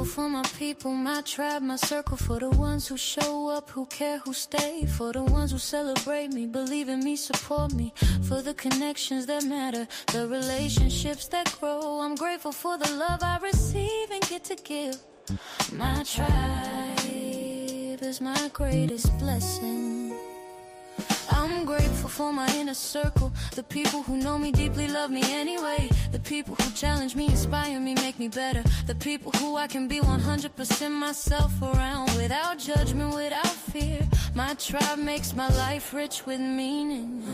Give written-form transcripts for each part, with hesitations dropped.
For my people, my tribe, my circle, for the ones who show up, who care, who stay, for the ones who celebrate me, believe in me, support me, for the connections that matter, the relationships that grow. I'm grateful for the love I receive and get to give. My tribe is my greatest blessing. I'm grateful for my inner circle, the people who know me deeply, love me anyway, the people who challenge me, inspire me, make me better, the people who I can be 100% myself around, without judgment, without fear. My tribe makes my life rich with meaning.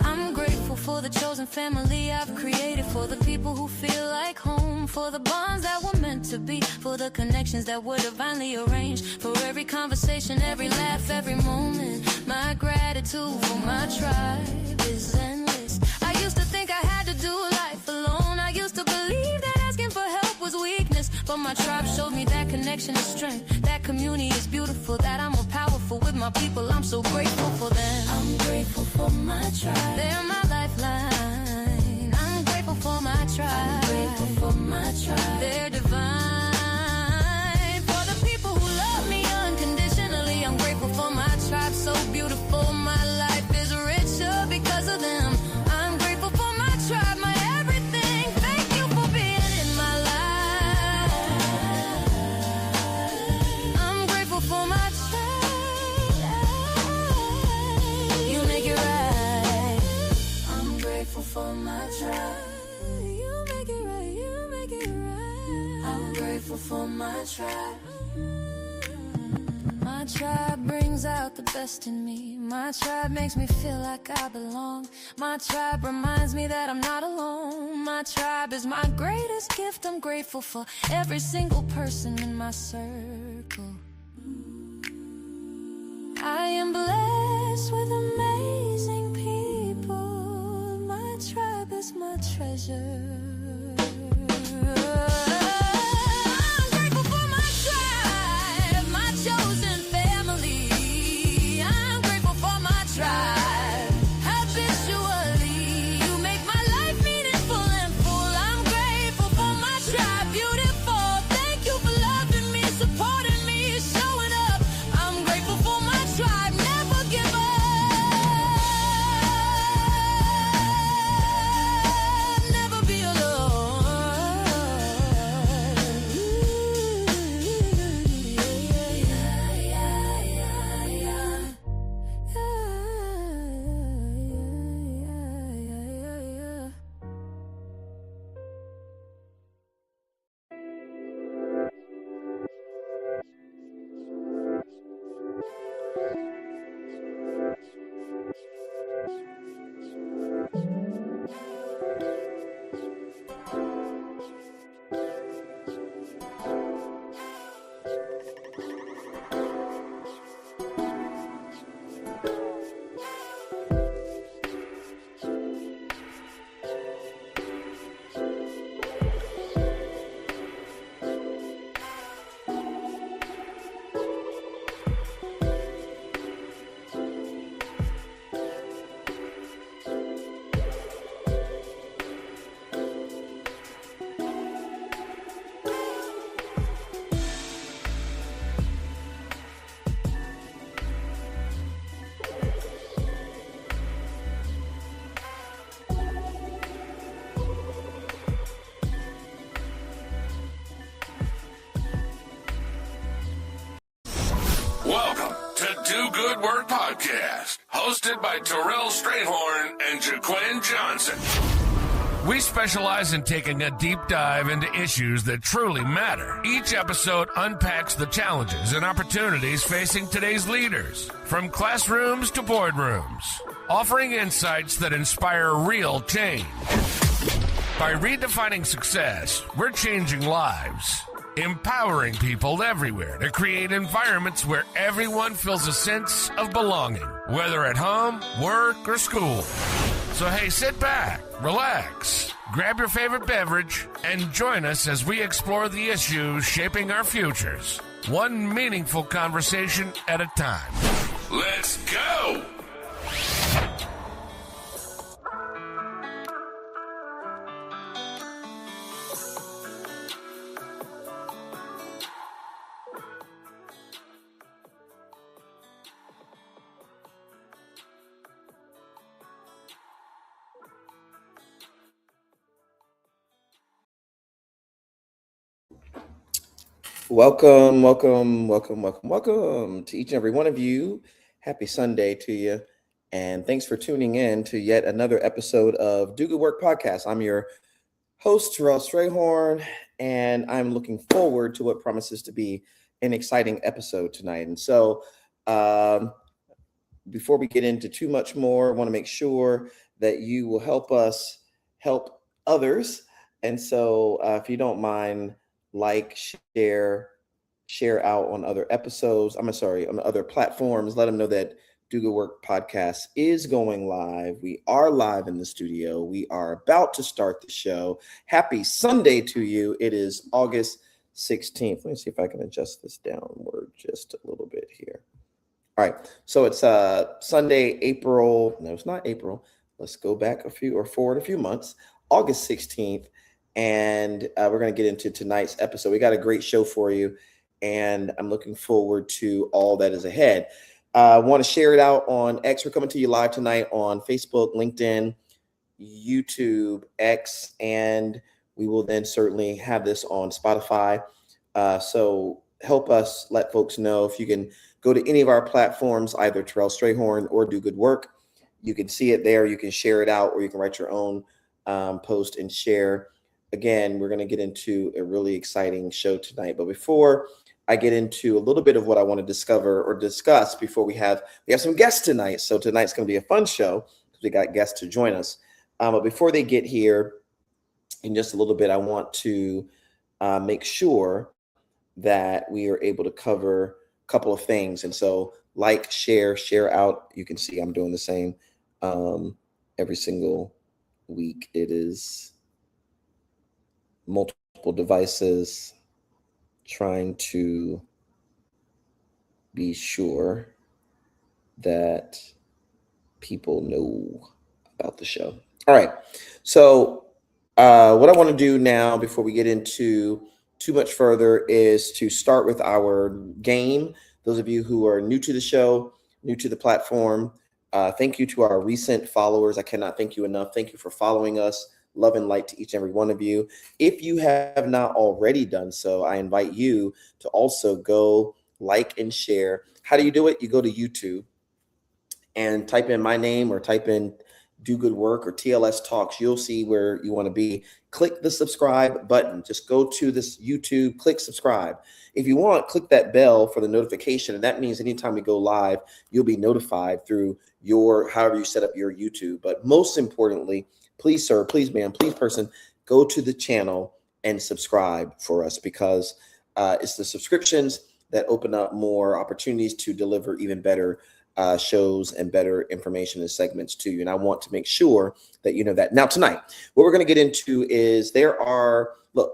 I'm grateful for the chosen family I've created, for the people who feel like home, for the bonds that were meant to be, for the connections that were divinely arranged, for every conversation, every laugh, every moment. My gratitude for my tribe is endless. I used to think I had to do life alone. I used to believe that asking for help was weakness, but my tribe showed me that connection is strength, that community is beautiful, that I'm more powerful with my people. I'm so grateful for them. I'm grateful for my tribe. They're my lifeline. I'm grateful for my tribe. I'm grateful for my tribe. They're divine. For the people who love me unconditionally, I'm grateful for my tribe. So beautiful, my life is richer because of them. I'm grateful for my tribe, my everything. Thank you for being in my life. I'm grateful for my tribe. You make it right. I'm grateful for my tribe. You make it right, you make it right. I'm grateful for my tribe. My tribe brings out the best in me. My tribe makes me feel like I belong. My tribe reminds me that I'm not alone. My tribe is my greatest gift. I'm grateful for every single person in my circle. I am blessed with amazing people. My tribe is my treasure. Welcome to Do Good Work Podcast, hosted by Terrell and J'Quen Johnson. We specialize in taking a deep dive into issues that truly matter. Each episode unpacks the challenges and opportunities facing today's leaders, from classrooms to boardrooms, offering insights that inspire real change. By redefining success, we're changing lives, empowering people everywhere to create environments where everyone feels a sense of belonging, whether at home, work, or school. So hey, sit back, relax, grab your favorite beverage, and join us as we explore the issues shaping our futures, one meaningful conversation at a time. Let's go! Welcome to each and every one of you. Happy Sunday to you. And thanks for tuning in to yet another episode of Do Good Work Podcast. I'm your host, Terrell Strayhorn, and I'm looking forward to what promises to be an exciting episode tonight. And so before we get into too much more, I want to make sure that you will help us help others. And so if you don't mind, like, share out on other episodes. On other platforms. Let them know that Do Good Work Podcast is going live. We are live in the studio. We are about to start the show. Happy Sunday to you. It is August 16th. Let me see if I can adjust this downward just a little bit here. All right. So it's Sunday, April. No, it's not April. Let's go back forward a few months. August 16th. And we're going to get into tonight's episode. We got a great show for you, and I'm looking forward to all that is ahead. I want to share it out on X. We're coming to you live tonight on Facebook, LinkedIn, YouTube, X, and we will then certainly have this on Spotify. So help us let folks know. If you can go to any of our platforms, either Terrell Strayhorn or Do Good Work, you can see it there. You can share it out, or you can write your own post and share. Again, we're going to get into a really exciting show tonight. But before I get into a little bit of what I want to discuss before we have some guests tonight. So tonight's going to be a fun show because we got guests to join us. But before they get here in just a little bit, I want to make sure that we are able to cover a couple of things. And so like, share out. You can see I'm doing the same every single week. It is multiple devices, trying to be sure that people know about the show. All right. So what I want to do now before we get into too much further is to start with our game. Those of you who are new to the show, new to the platform, thank you to our recent followers. I cannot thank you enough. Thank you for following us. Love and light to each and every one of you. If you have not already done so, I invite you to also go like and share. How do you do it? You go to YouTube and type in my name or type in Do Good Work or TLS Talks. You'll see where you want to be. Click the subscribe button. Just go to this YouTube, click subscribe. If you want, click that bell for the notification. And that means anytime we go live, you'll be notified through however you set up your YouTube. But most importantly, please, sir, please, ma'am, please, person, go to the channel and subscribe for us, because it's the subscriptions that open up more opportunities to deliver even better shows and better information and segments to you. And I want to make sure that you know that. Now, tonight, what we're going to get into is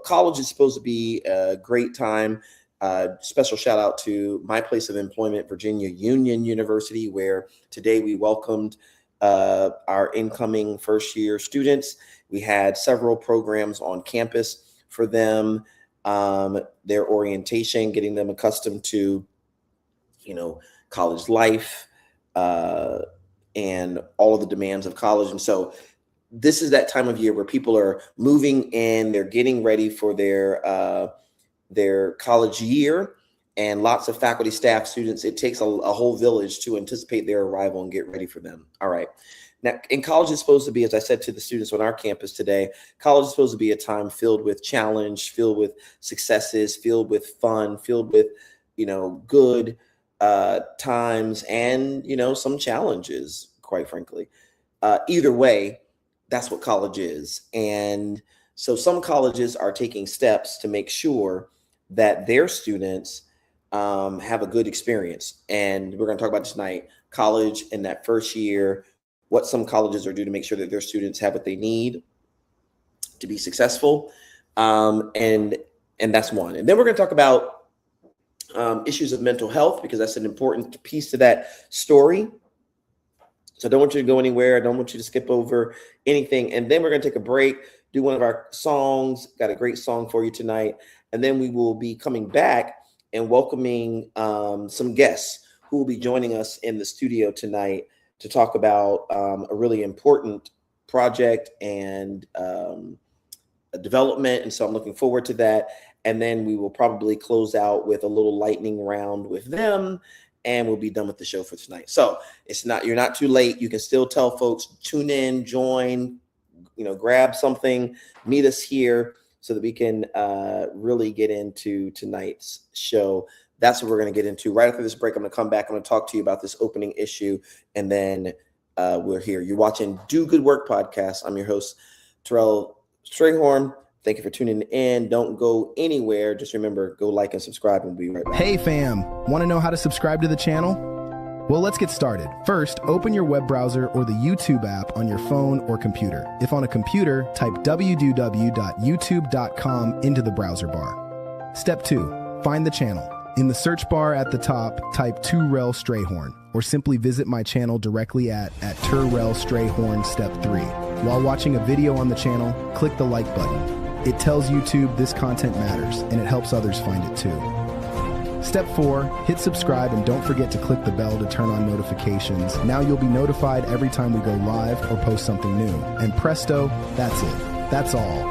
college is supposed to be a great time. Special shout out to my place of employment, Virginia Union University, where today we welcomed our incoming first year students. We had several programs on campus for them, their orientation, getting them accustomed to, college life and all of the demands of college. And so this is that time of year where people are moving in, they're getting ready for their college year, and lots of faculty, staff, students. It takes a whole village to anticipate their arrival and get ready for them. All right. Now, in college is supposed to be, as I said to the students on our campus today, college is supposed to be a time filled with challenge, filled with successes, filled with fun, filled with, good times and, some challenges, quite frankly. Either way, that's what college is. And so some colleges are taking steps to make sure that their students have a good experience. And we're going to talk about tonight, college in that first year, what some colleges are doing to make sure that their students have what they need to be successful. And that's one. And then we're going to talk about issues of mental health, because that's an important piece to that story. So I don't want you to go anywhere. I don't want you to skip over anything. And then we're going to take a break, do one of our songs. Got a great song for you tonight. And then we will be coming back and welcoming some guests who will be joining us in the studio tonight to talk about a really important project and a development. And so I'm looking forward to that. And then we will probably close out with a little lightning round with them, and we'll be done with the show for tonight. So you're not too late. You can still tell folks, tune in, join, grab something, meet us here so that we can really get into tonight's show. That's what we're going to get into. Right after this break, I'm going to come back. I'm going to talk to you about this opening issue, and then we're here. You're watching Do Good Work Podcast. I'm your host, Terrell J'Quen. Thank you for tuning in. Don't go anywhere. Just remember, go like and subscribe, and we'll be right back. Hey fam, want to know how to subscribe to the channel? Well, let's get started. First, open your web browser or the YouTube app on your phone or computer. If on a computer, type www.youtube.com into the browser bar. Step 2, find the channel. In the search bar at the top, type Terrell J'Quen, or simply visit my channel directly at Terrell J'Quen Step 3. While watching a video on the channel, click the like button. It tells YouTube this content matters, and it helps others find it too. Step 4, hit subscribe, and don't forget to click the bell to turn on notifications. Now you'll be notified every time we go live or post something new. And presto, that's it. That's all.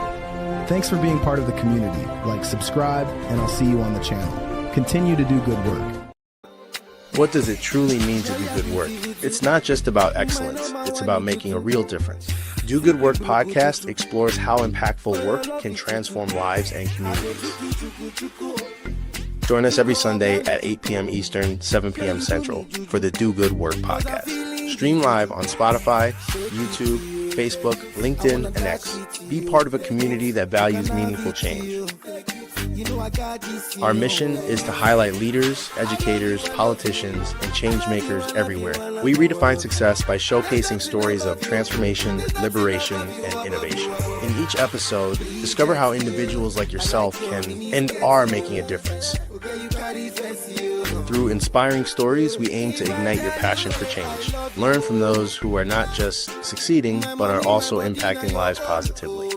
Thanks for being part of the community. Like, subscribe, and I'll see you on the channel. Continue to do good work. What does it truly mean to do good work? It's not just about excellence. It's about making a real difference. Do Good Work Podcast explores how impactful work can transform lives and communities. Join us every Sunday at 8 p.m. Eastern, 7 p.m. Central for the Do Good Work Podcast. Stream live on Spotify, YouTube, Facebook, LinkedIn, and X. Be part of a community that values meaningful change. Our mission is to highlight leaders, educators, politicians, and change makers everywhere. We redefine success by showcasing stories of transformation, liberation, and innovation. In each episode, discover how individuals like yourself can and are making a difference. Through inspiring stories, we aim to ignite your passion for change. Learn from those who are not just succeeding, but are also impacting lives positively.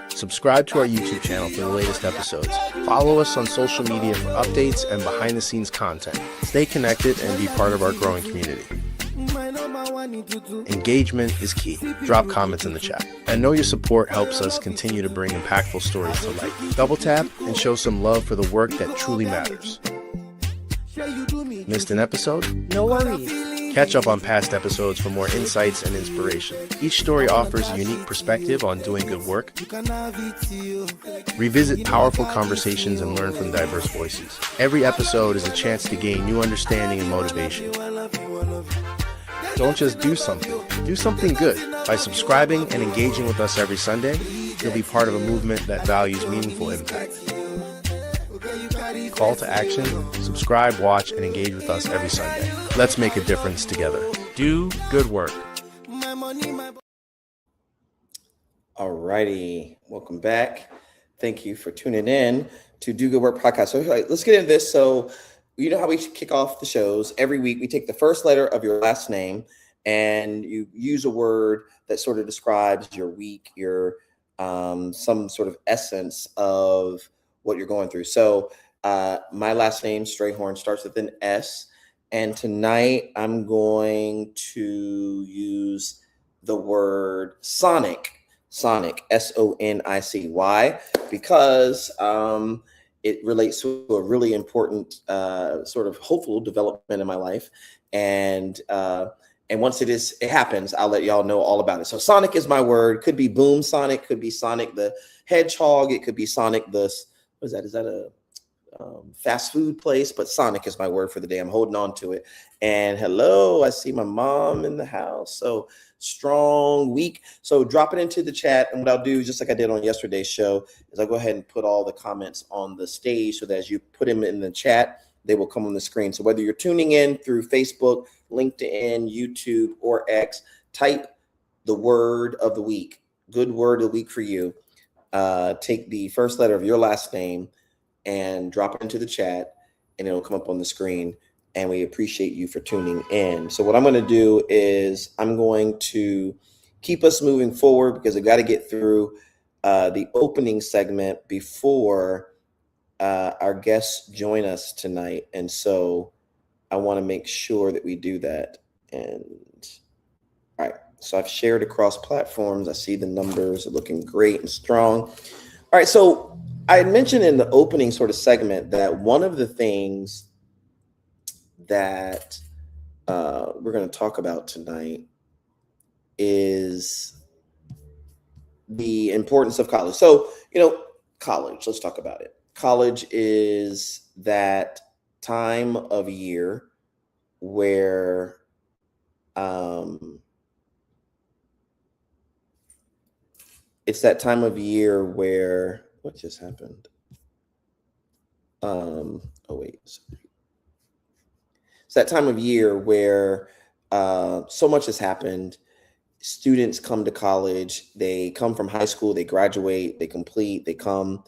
Subscribe to our YouTube channel for the latest episodes. Follow us on social media for updates and behind-the-scenes content. Stay connected and be part of our growing community. Engagement is key. Drop comments in the chat. I know your support helps us continue to bring impactful stories to light. Double tap and show some love for the work that truly matters. Missed an episode? No worries. Catch up on past episodes for more insights and inspiration. Each story offers a unique perspective on doing good work. Revisit powerful conversations and learn from diverse voices. Every episode is a chance to gain new understanding and motivation. Don't just do something good. By subscribing and engaging with us every Sunday, you'll be part of a movement that values meaningful impact. Call to action, subscribe, watch, and engage with us every Sunday. Let's make a difference together. Do good work. All righty. Welcome back. Thank you for tuning in to Do Good Work Podcast. So let's get into this. So you know how we kick off the shows. Every week we take the first letter of your last name and you use a word that sort of describes your week, your some sort of essence of what you're going through. So my last name, J'Quen, starts with an S. And tonight I'm going to use the word sonic, S-O-N-I-C. Why? Because it relates to a really important sort of hopeful development in my life. And once it happens, I'll let y'all know all about it. So Sonic is my word. Could be Boom Sonic, could be Sonic the Hedgehog. It could be Sonic the, what is that? Is that a fast food place? But Sonic is my word for the day. I'm holding on to it. And hello, I see my mom in the house. So strong week. So drop it into the chat. And what I'll do, just like I did on yesterday's show, is I'll go ahead and put all the comments on the stage so that as you put them in the chat, they will come on the screen. So whether you're tuning in through Facebook, LinkedIn, YouTube, or X, type the word of the week, good word of the week for you. Take the first letter of your last name and drop it into the chat, and it'll come up on the screen. And we appreciate you for tuning in. So what I'm going to do is I'm going to keep us moving forward because I've got to get through the opening segment before our guests join us tonight. And so I want to make sure that we do that. And all right, so I've shared across platforms. I see the numbers are looking great and strong. All right, so I had mentioned in the opening sort of segment that one of the things that we're going to talk about tonight is the importance of college. So, college, let's talk about it. College is that time of year where it's that time of year where what just happened? It's that time of year where so much has happened. Students come to college, they come from high school, they graduate, they complete, they come,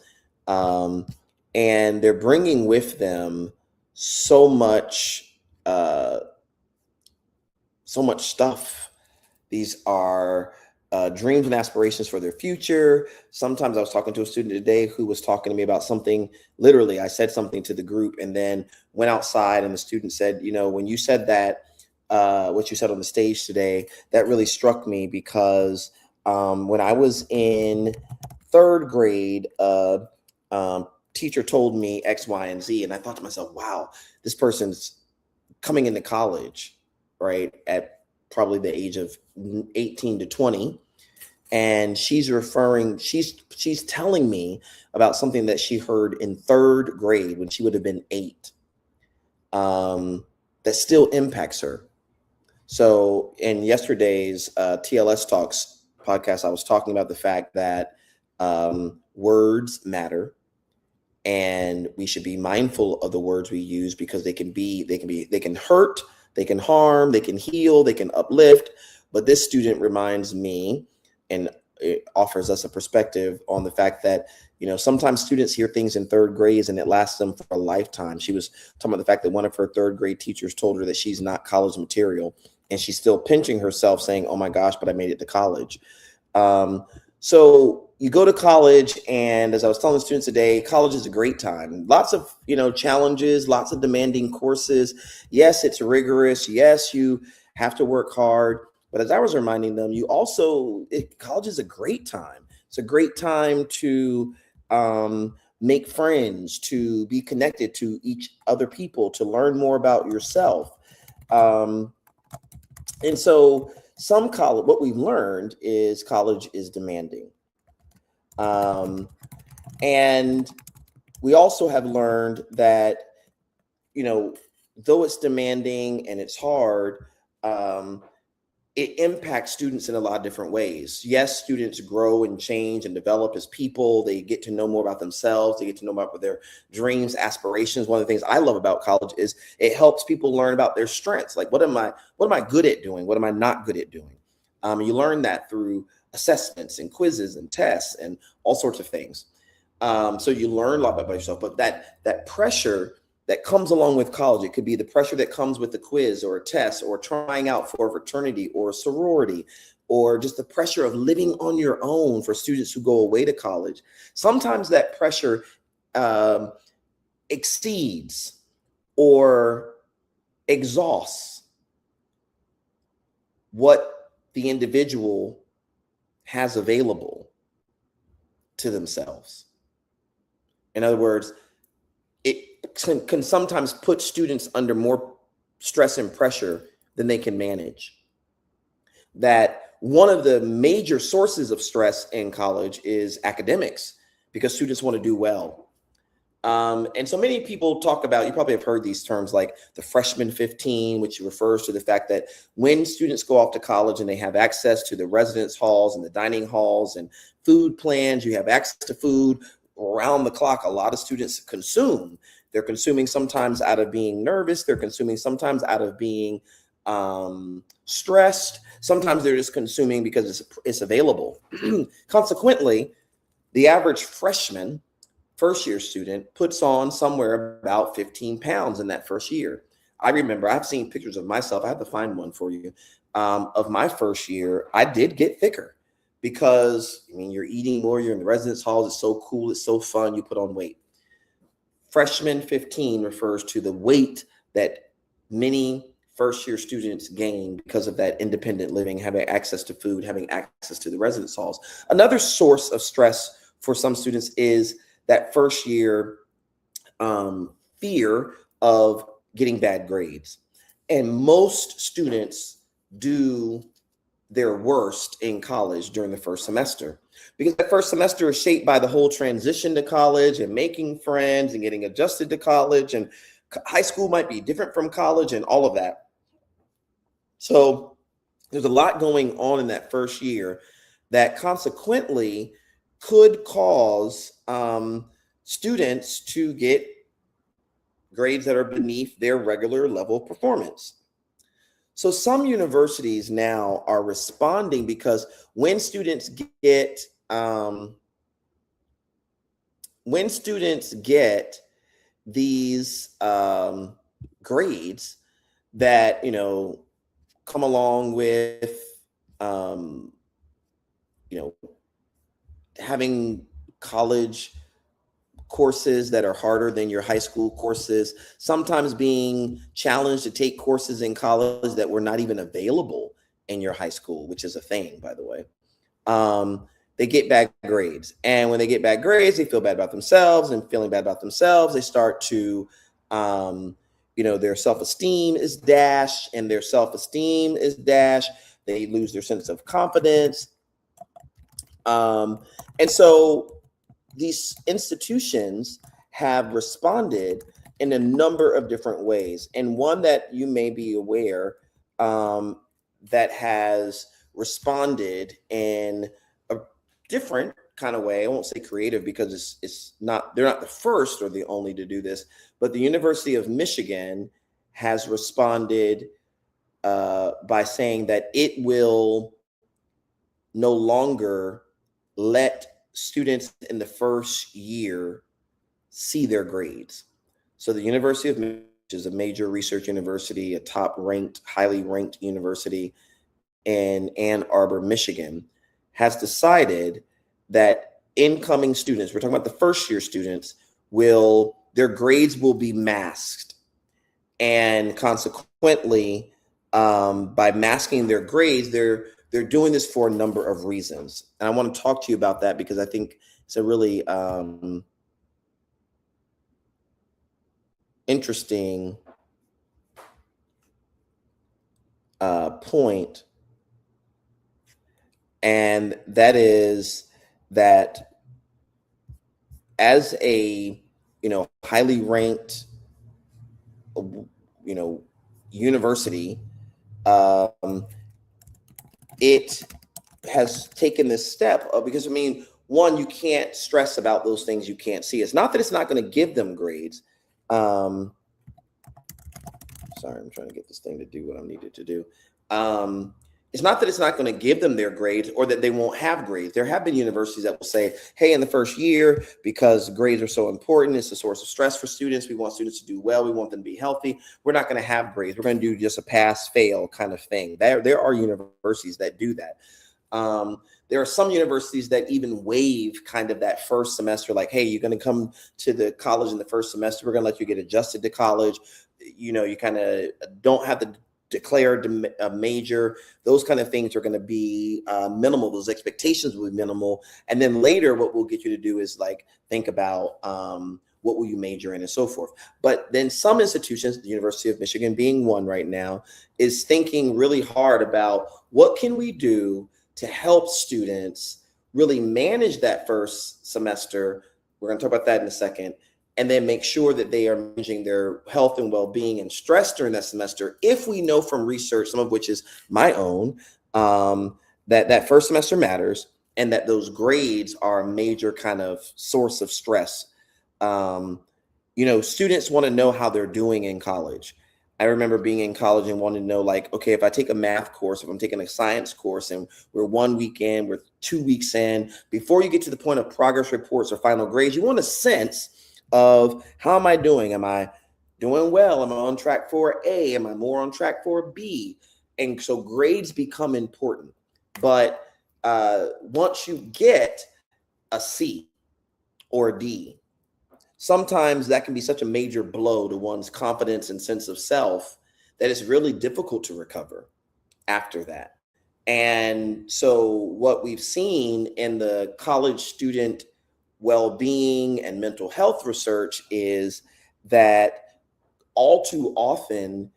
and they're bringing with them so much stuff. These are dreams and aspirations for their future. Sometimes I was talking to a student today who was talking to me about something. Literally, I said something to the group and then went outside, and the student said, when you said that, what you said on the stage today, that really struck me because when I was in third grade, teacher told me X, Y, and Z, and I thought to myself, wow, this person's coming into college, right, at probably the age of 18 to 20. And she's telling me about something that she heard in third grade when she would have been 8, that still impacts her. So in yesterday's TLS Talks podcast, I was talking about the fact that words matter, and we should be mindful of the words we use because they can hurt, they can harm, they can heal, they can uplift. But this student reminds me, and it offers us a perspective on the fact that, sometimes students hear things in third grade and it lasts them for a lifetime. She was talking about the fact that one of her third grade teachers told her that she's not college material, and she's still pinching herself saying, oh my gosh, but I made it to college. So you go to college, and as I was telling students today, college is a great time. Lots of, challenges, lots of demanding courses. Yes, it's rigorous. Yes, you have to work hard. But as I was reminding them, college is a great time. It's a great time to make friends, to be connected to each other people, to learn more about yourself. And so what we've learned is college is demanding. And we also have learned that, though it's demanding and it's hard, it impacts students in a lot of different ways. Yes, students grow and change and develop as people. They get to know more about themselves. They get to know about their dreams, aspirations. One of the things I love about college is it helps people learn about their strengths. Like, what am I good at doing? What am I not good at doing? You learn that through assessments and quizzes and tests and all sorts of things. So you learn a lot about yourself, but that pressure that comes along with college, it could be the pressure that comes with the quiz or a test or trying out for a fraternity or a sorority, or just the pressure of living on your own for students who go away to college. Sometimes that pressure exceeds or exhausts what the individual has available to themselves. In other words, it can sometimes put students under more stress and pressure than they can manage. That one of the major sources of stress in college is academics, because students want to do well. And so many people talk about, you probably have heard these terms like the freshman 15, which refers to the fact that when students go off to college and they have access to the residence halls and the dining halls and food plans, you have access to food around the clock, a lot of students consume. They're consuming sometimes out of being nervous. They're consuming sometimes out of being stressed. Sometimes they're just consuming because it's available. Consequently, the average freshman, first year student, puts on somewhere about 15 pounds in that first year. I remember, I've seen pictures of myself. I have to find one for you. Of my first year, I did get thicker because, I mean, you're eating more, you're in the residence halls, it's so cool, it's so fun, you put on weight. Freshman 15 refers to the weight that many first year students gain because of that independent living, having access to food, having access to the residence halls. Another source of stress for some students is that first year fear of getting bad grades. And most students do their worst in college during the first semester, because that first semester is shaped by the whole transition to college and making friends and getting adjusted to college, and high school might be different from college and all of that. So there's a lot going on in that first year that consequently could cause students to get grades that are beneath their regular level of performance. So some universities now are responding, because when students get these grades that, you know, come along with you know, having college courses that are harder than your high school courses, sometimes being challenged to take courses in college that were not even available in your high school, which is a thing, by the way. They get bad grades. And when they get bad grades, they feel bad about themselves, and feeling bad about themselves, they start to, their self-esteem is dashed, and their self-esteem is dashed. They lose their sense of confidence. And so these institutions have responded in a number of different ways. And one that you may be aware that has responded in a different kind of way, I won't say creative because it's not, they're not the first or the only to do this, but the University of Michigan has responded by saying that it will no longer let students in the first year see their grades. So the University of Michigan is a major research university, a top ranked, highly ranked university in Ann Arbor, Michigan, has decided that incoming students, we're talking about the first year students, their grades will be masked. And consequently, by masking their grades, they're doing this for a number of reasons. And I want to talk to you about that because I think it's a really interesting point. And that is that as a, highly ranked, university, it has taken this step because, one, you can't stress about those things you can't see. It's not that it's not going to give them grades. Sorry, I'm trying to get this thing to do what I needed to do. It's not that it's not going to give them their grades or that they won't have grades. There have been universities that will say, hey, in the first year, because grades are so important, it's a source of stress for students. We want students to do well. We want them to be healthy. We're not going to have grades. We're going to do just a pass fail kind of thing. There are universities that do that. There are some universities that even waive kind of that first semester, like, hey, you're going to come to the college in the first semester. We're going to let you get adjusted to college. You kind of don't have to declare a major. Those kind of things are going to be minimal. Those expectations will be minimal. And then later, what we'll get you to do is like think about what will you major in and so forth. But then some institutions, the University of Michigan being one right now, is thinking really hard about what can we do to help students really manage that first semester. We're going to talk about that in a second. And then make sure that they are managing their health and well-being and stress during that semester. If we know from research, some of which is my own, that first semester matters. and that those grades are a major kind of source of stress. Students want to know how they're doing in college. I remember being in college and wanting to know, like, okay, if I take a math course, if I'm taking a science course and we're 1 week in, we're 2 weeks in, before you get to the point of progress reports or final grades, you want a sense of how am I doing? Am I doing well? Am I on track for A? Am I more on track for B? And so grades become important. But once you get a C or a D, sometimes that can be such a major blow to one's confidence and sense of self that it's really difficult to recover after that. And so what we've seen in the college student well-being and mental health research is that all too often,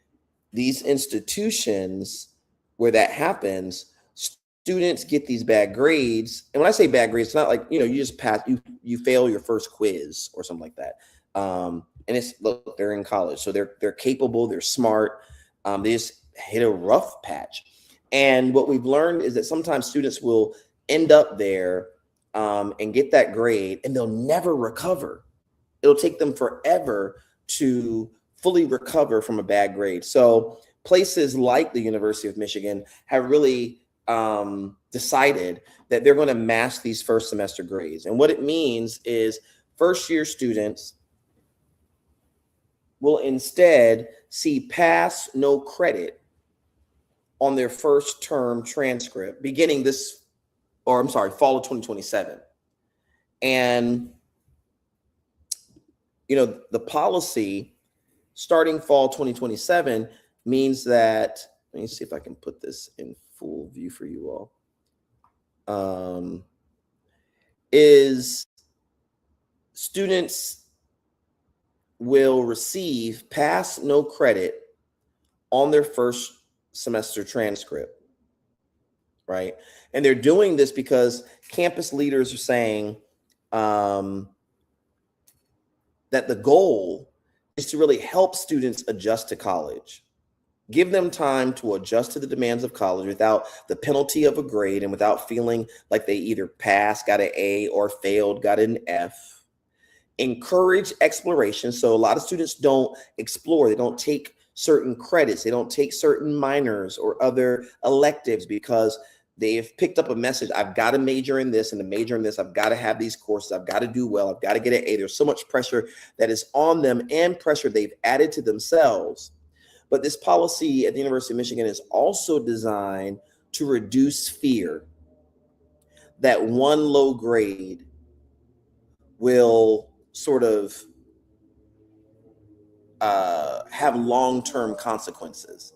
these institutions where that happens, students get these bad grades. And when I say bad grades, it's not like, you just pass, you fail your first quiz or something like that. And it's, look, they're in college, so they're capable, they're smart. They just hit a rough patch. And what we've learned is that sometimes students will end up there and get that grade and they'll never recover. It'll take them forever to fully recover from a bad grade. So places like the University of Michigan have really decided that they're going to mask these first semester grades. And what it means is first year students will instead see pass, no credit on their first term transcript beginning fall of 2027. And, the policy starting fall 2027 means that, let me see if I can put this in full view for you all, is students will receive pass, no credit on their first semester transcript, right? And they're doing this because campus leaders are saying that the goal is to really help students adjust to college. Give them time to adjust to the demands of college without the penalty of a grade and without feeling like they either passed, got an A, or failed, got an F. Encourage exploration. So a lot of students don't explore. They don't take certain credits. They don't take certain minors or other electives because they've picked up a message. I've got to major in this and to major in this. I've got to have these courses. I've got to do well. I've got to get an A. There's so much pressure that is on them and pressure they've added to themselves. But this policy at the University of Michigan is also designed to reduce fear that one low grade will sort of have long-term consequences,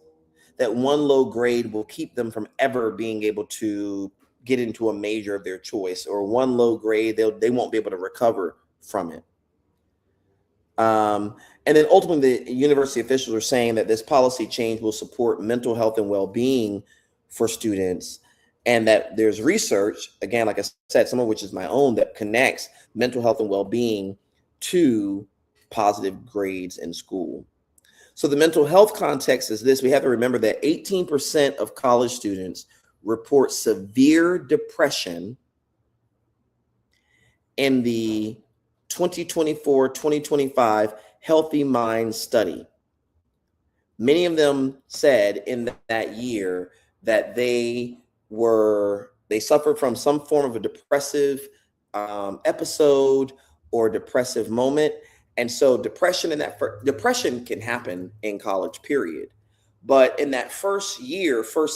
that one low grade will keep them from ever being able to get into a major of their choice, or one low grade, they won't be able to recover from it. And then ultimately, the university officials are saying that this policy change will support mental health and well-being for students, and that there's research, again, like I said, some of which is my own, that connects mental health and well-being to positive grades in school. So the mental health context is this. We have to remember that 18% of college students report severe depression in the 2024-2025 Healthy Mind Study. Many of them said in that year that they suffered from some form of a depressive episode or depressive moment. And so depression can happen in college, period. But in that first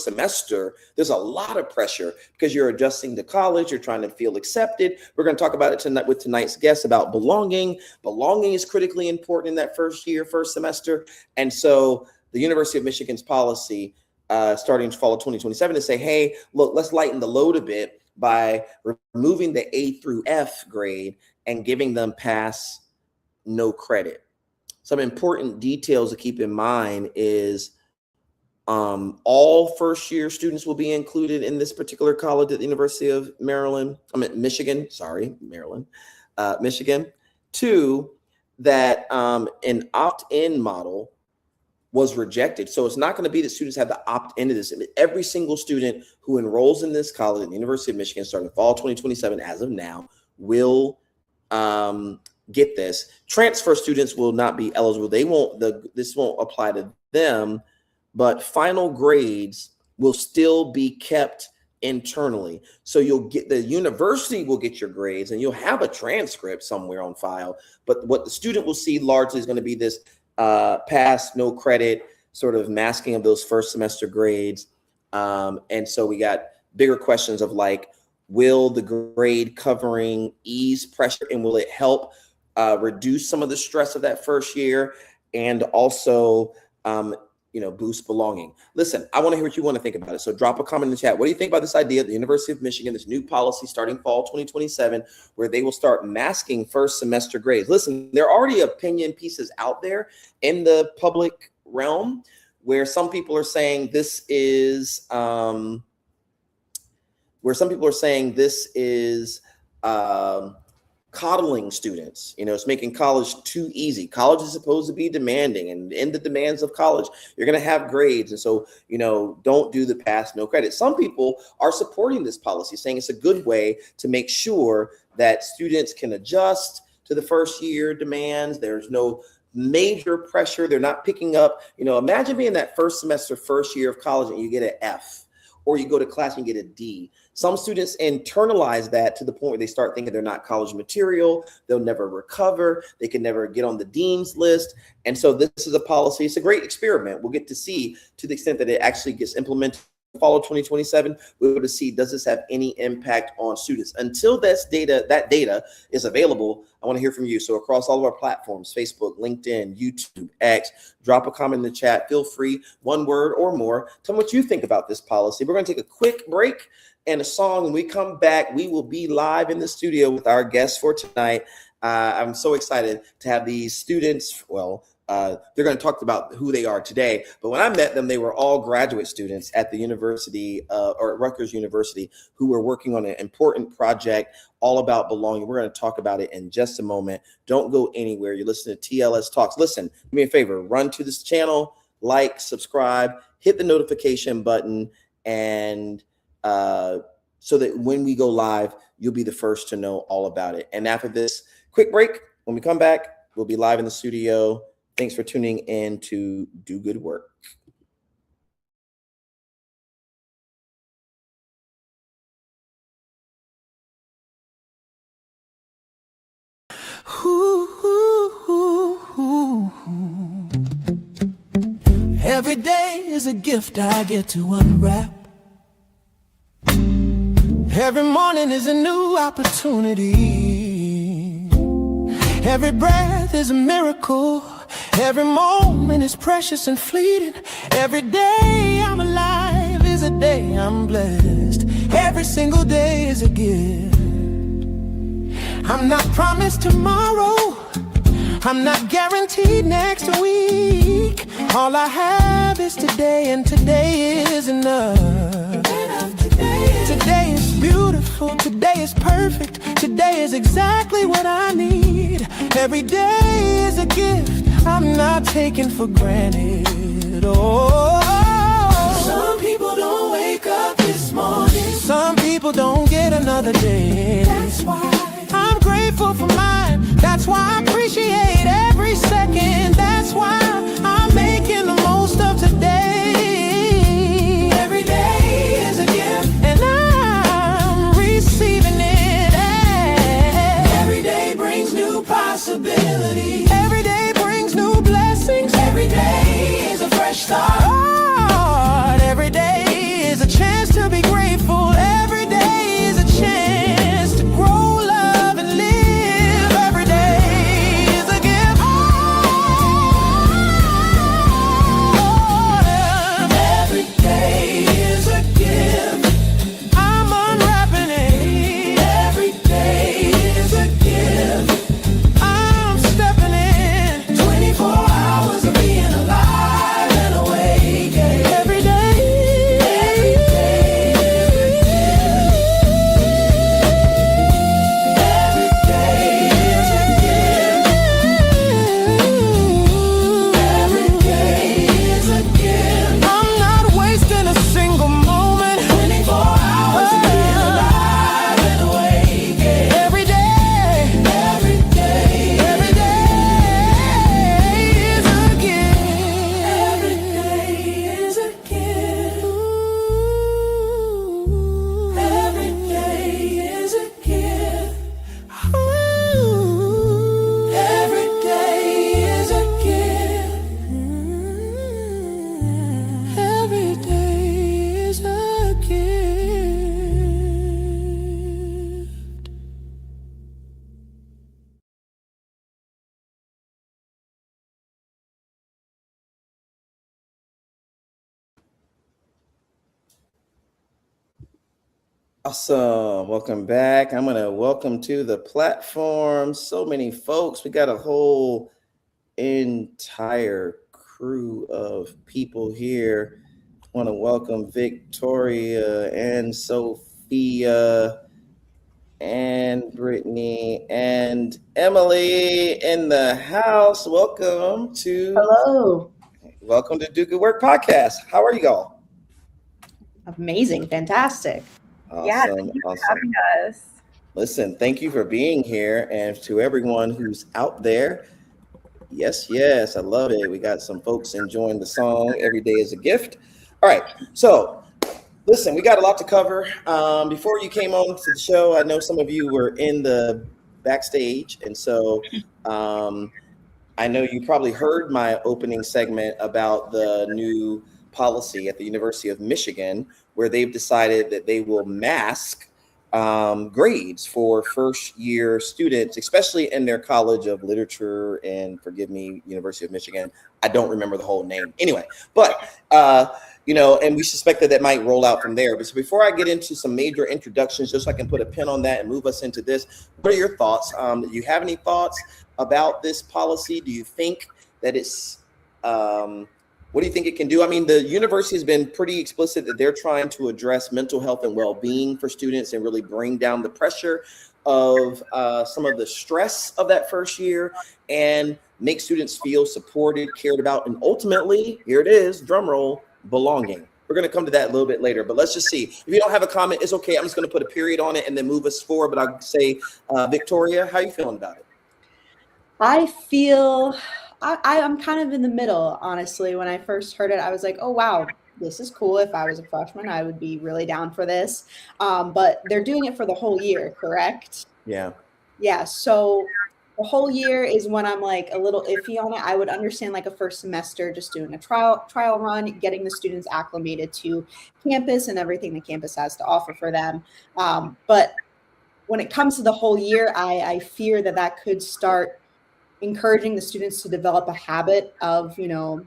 semester, there's a lot of pressure because you're adjusting to college. You're trying to feel accepted. We're going to talk about it tonight with tonight's guest about belonging. Belonging is critically important in that first semester. And so the University of Michigan's policy starting fall of 2027 to say, hey, look, let's lighten the load a bit by removing the A through F grade and giving them pass, no credit. Some important details to keep in mind is all first year students will be included in this particular college at the University of Michigan. Michigan. Two, that an opt-in model was rejected. So it's not going to be that students have to opt into this. Every single student who enrolls in this college at the University of Michigan starting fall 2027 as of now will get this. Transfer students will not be eligible. This won't apply to them, but final grades will still be kept internally. So the university will get your grades and you'll have a transcript somewhere on file. But what the student will see largely is going to be this pass, no credit, sort of masking of those first semester grades. And so we got bigger questions of like, will the grade covering ease pressure and will it help reduce some of the stress of that first year and also, boost belonging? Listen, I want to hear what you want to think about it. So drop a comment in the chat. What do you think about this idea at the University of Michigan, this new policy starting fall 2027, where they will start masking first semester grades? Listen, there are already opinion pieces out there in the public realm where some people are saying this is coddling students. It's making college too easy. College is supposed to be demanding, and in the demands of college, you're going to have grades. And so, don't do the pass, no credit. Some people are supporting this policy, saying it's a good way to make sure that students can adjust to the first year demands. There's no major pressure. They're not picking up, imagine being that first semester, first year of college, and you get an F, or you go to class and you get a D. Some students internalize that to the point where they start thinking they're not college material. They'll never recover. They can never get on the dean's list. And so this is a policy. It's a great experiment. We'll get to see, to the extent that it actually gets implemented in fall of 2027, we're able to see, does this have any impact on students? Until that data is available, I want to hear from you. So across all of our platforms, Facebook, LinkedIn, YouTube, X, drop a comment in the chat. Feel free, one word or more. Tell me what you think about this policy. We're going to take a quick break and a song. When we come back, we will be live in the studio with our guests for tonight. I'm so excited to have these students. Well, they're going to talk about who they are today. But when I met them, they were all graduate students at the university or at Rutgers University who were working on an important project all about belonging. We're going to talk about it in just a moment. Don't go anywhere. You're listening to TLS Talks. Listen, do me a favor, run to this channel, like, subscribe, hit the notification button, and so that when we go live, you'll be the first to know all about it. And after this quick break, when we come back, we'll be live in the studio. Thanks for tuning in to Do Good Work. Every day is a gift I get to unwrap. Every morning is a new opportunity. Every breath is a miracle. Every moment is precious and fleeting. Every day I'm alive is a day I'm blessed. Every single day is a gift. I'm not promised tomorrow. I'm not guaranteed next week. All I have is today, and today is enough. Today is beautiful, today is perfect, today is exactly what I need. Every day is a gift I'm not taking for granted. Oh, some people don't wake up this morning. Some people don't get another day. That's why I'm grateful for mine. That's why I appreciate every second. That's why I'm making the most of today. Every day is a gift, and I'm receiving it. Every day brings new possibilities. Every day brings new blessings. Every day is a fresh start. Every day is a chance to be grateful. Every day is a chance to grow, love, and live. Every day is a gift. Oh, Awesome. Welcome back. I'm going to welcome to the platform so many folks. We got a whole entire crew of people here. I want to welcome Victoria and Sophia and Brittany and Emily in the house. Hello. Welcome to Do Good Work Podcast. How are you all? Amazing. Fantastic. Awesome. Having us. Listen, thank you for being here. And to everyone who's out there, yes, I love it. We got some folks enjoying the song Every Day is a Gift. All right. So, listen, we got a lot to cover. Before you came on to the show, I know some of you were in the backstage. And so I know you probably heard my opening segment about the new policy at the University of Michigan, where they've decided that they will mask grades for first year students, especially in their College of Literature and, forgive me, University of Michigan. I don't remember the whole name. Anyway, but and we suspect that might roll out from there. But so before I get into some major introductions, just so I can put a pin on that and move us into this, what are your thoughts? Do you have any thoughts about this policy? Do you think that it's what do you think it can do? I mean, the university has been pretty explicit that they're trying to address mental health and well-being for students and really bring down the pressure of some of the stress of that first year and make students feel supported, cared about, and ultimately, here it is, drum roll, belonging. We're going to come to that a little bit later, but let's just see. If you don't have a comment, it's okay. I'm just going to put a period on it and then move us forward. But I'll say, Victoria, how are you feeling about it? I feel I'm kind of in the middle, honestly. When I first heard it, I was like, oh, wow, this is cool. If I was a freshman, I would be really down for this. But they're doing it for the whole year, correct? Yeah. Yeah. So the whole year is when I'm like a little iffy on it. I would understand like a first semester, just doing a trial run, getting the students acclimated to campus and everything the campus has to offer for them. But when it comes to the whole year, I fear that could start encouraging the students to develop a habit of,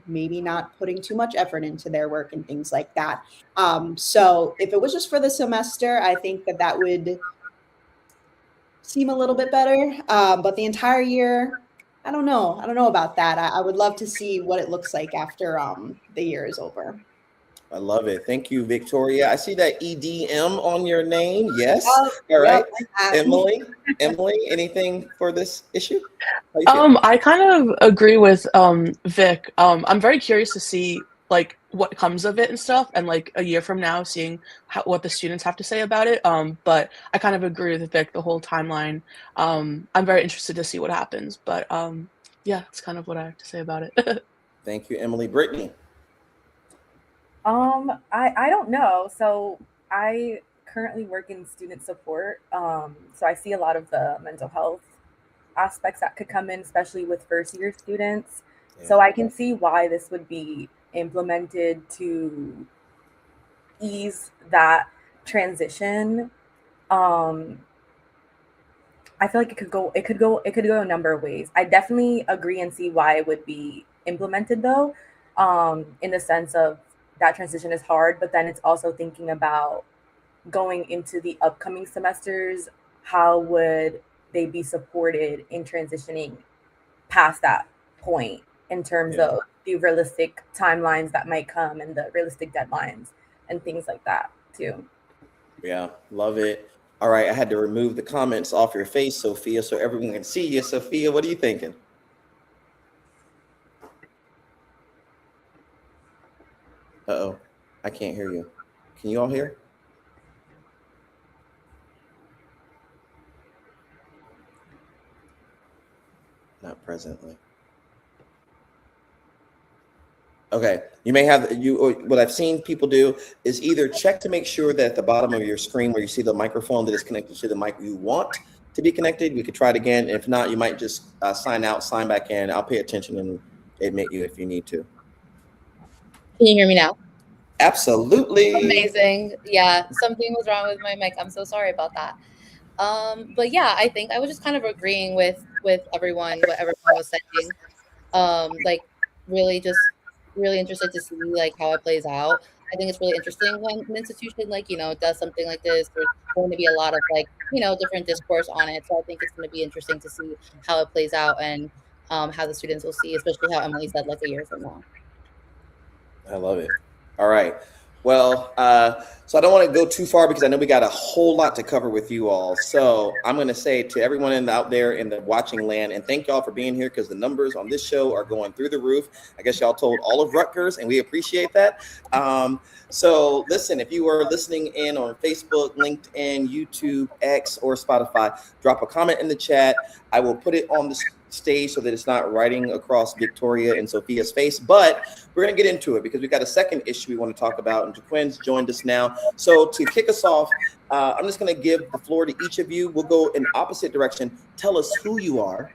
maybe not putting too much effort into their work and things like that. So if it was just for the semester, I think that would seem a little bit better. But the entire year, I don't know. I don't know about that. I would love to see what it looks like after the year is over. I love it. Thank you, Victoria. I see that EDM on your name. Yes. Oh, all right. Yep. Emily, anything for this issue? I kind of agree with Vic. I'm very curious to see like what comes of it and stuff, and like a year from now, seeing what the students have to say about it. But I kind of agree with Vic, the whole timeline. I'm very interested to see what happens. But yeah, it's kind of what I have to say about it. Thank you, Emily. Brittany. I don't know. So I currently work in student support. So I see a lot of the mental health aspects that could come in, especially with first year students. Yeah. So I can see why this would be implemented to ease that transition. I feel like it could go a number of ways. I definitely agree and see why it would be implemented though, in the sense of that transition is hard, but then it's also thinking about going into the upcoming semesters. How would they be supported in transitioning past that point in terms of the realistic timelines that might come and the realistic deadlines and things like that too. Yeah, love it. All right, I had to remove the comments off your face, Sophia, so everyone can see you. Sophia, what are you thinking? Uh-oh, I can't hear you. Can you all hear? Not presently. Okay, you may have what I've seen people do is either check to make sure that at the bottom of your screen where you see the microphone that is connected to the mic you want to be connected. We could try it again. If not, you might just sign out, sign back in. I'll pay attention and admit you if you need to. Can you hear me now? Absolutely. Amazing. Yeah, something was wrong with my mic. I'm so sorry about that. But yeah, I think I was just kind of agreeing with everyone, what everyone was saying. Like really interested to see like how it plays out. I think it's really interesting when an institution like, does something like this. There's going to be a lot of like, different discourse on it. So I think it's going to be interesting to see how it plays out and how the students will see, especially how Emily said, like a year from now. I love it. All right. Well, so I don't want to go too far because I know we got a whole lot to cover with you all. So I'm going to say to everyone out there in the watching land, and thank y'all for being here because the numbers on this show are going through the roof. I guess y'all told all of Rutgers, and we appreciate that. So listen, if you are listening in on Facebook, LinkedIn, YouTube, X, or Spotify, drop a comment in the chat. I will put it on the stage so that it's not writing across Victoria and Sophia's face, but we're going to get into it because we've got a second issue we want to talk about, and J'Quen's joined us now. So to kick us off, I'm just going to give the floor to each of you. We'll go in opposite direction. Tell us who you are,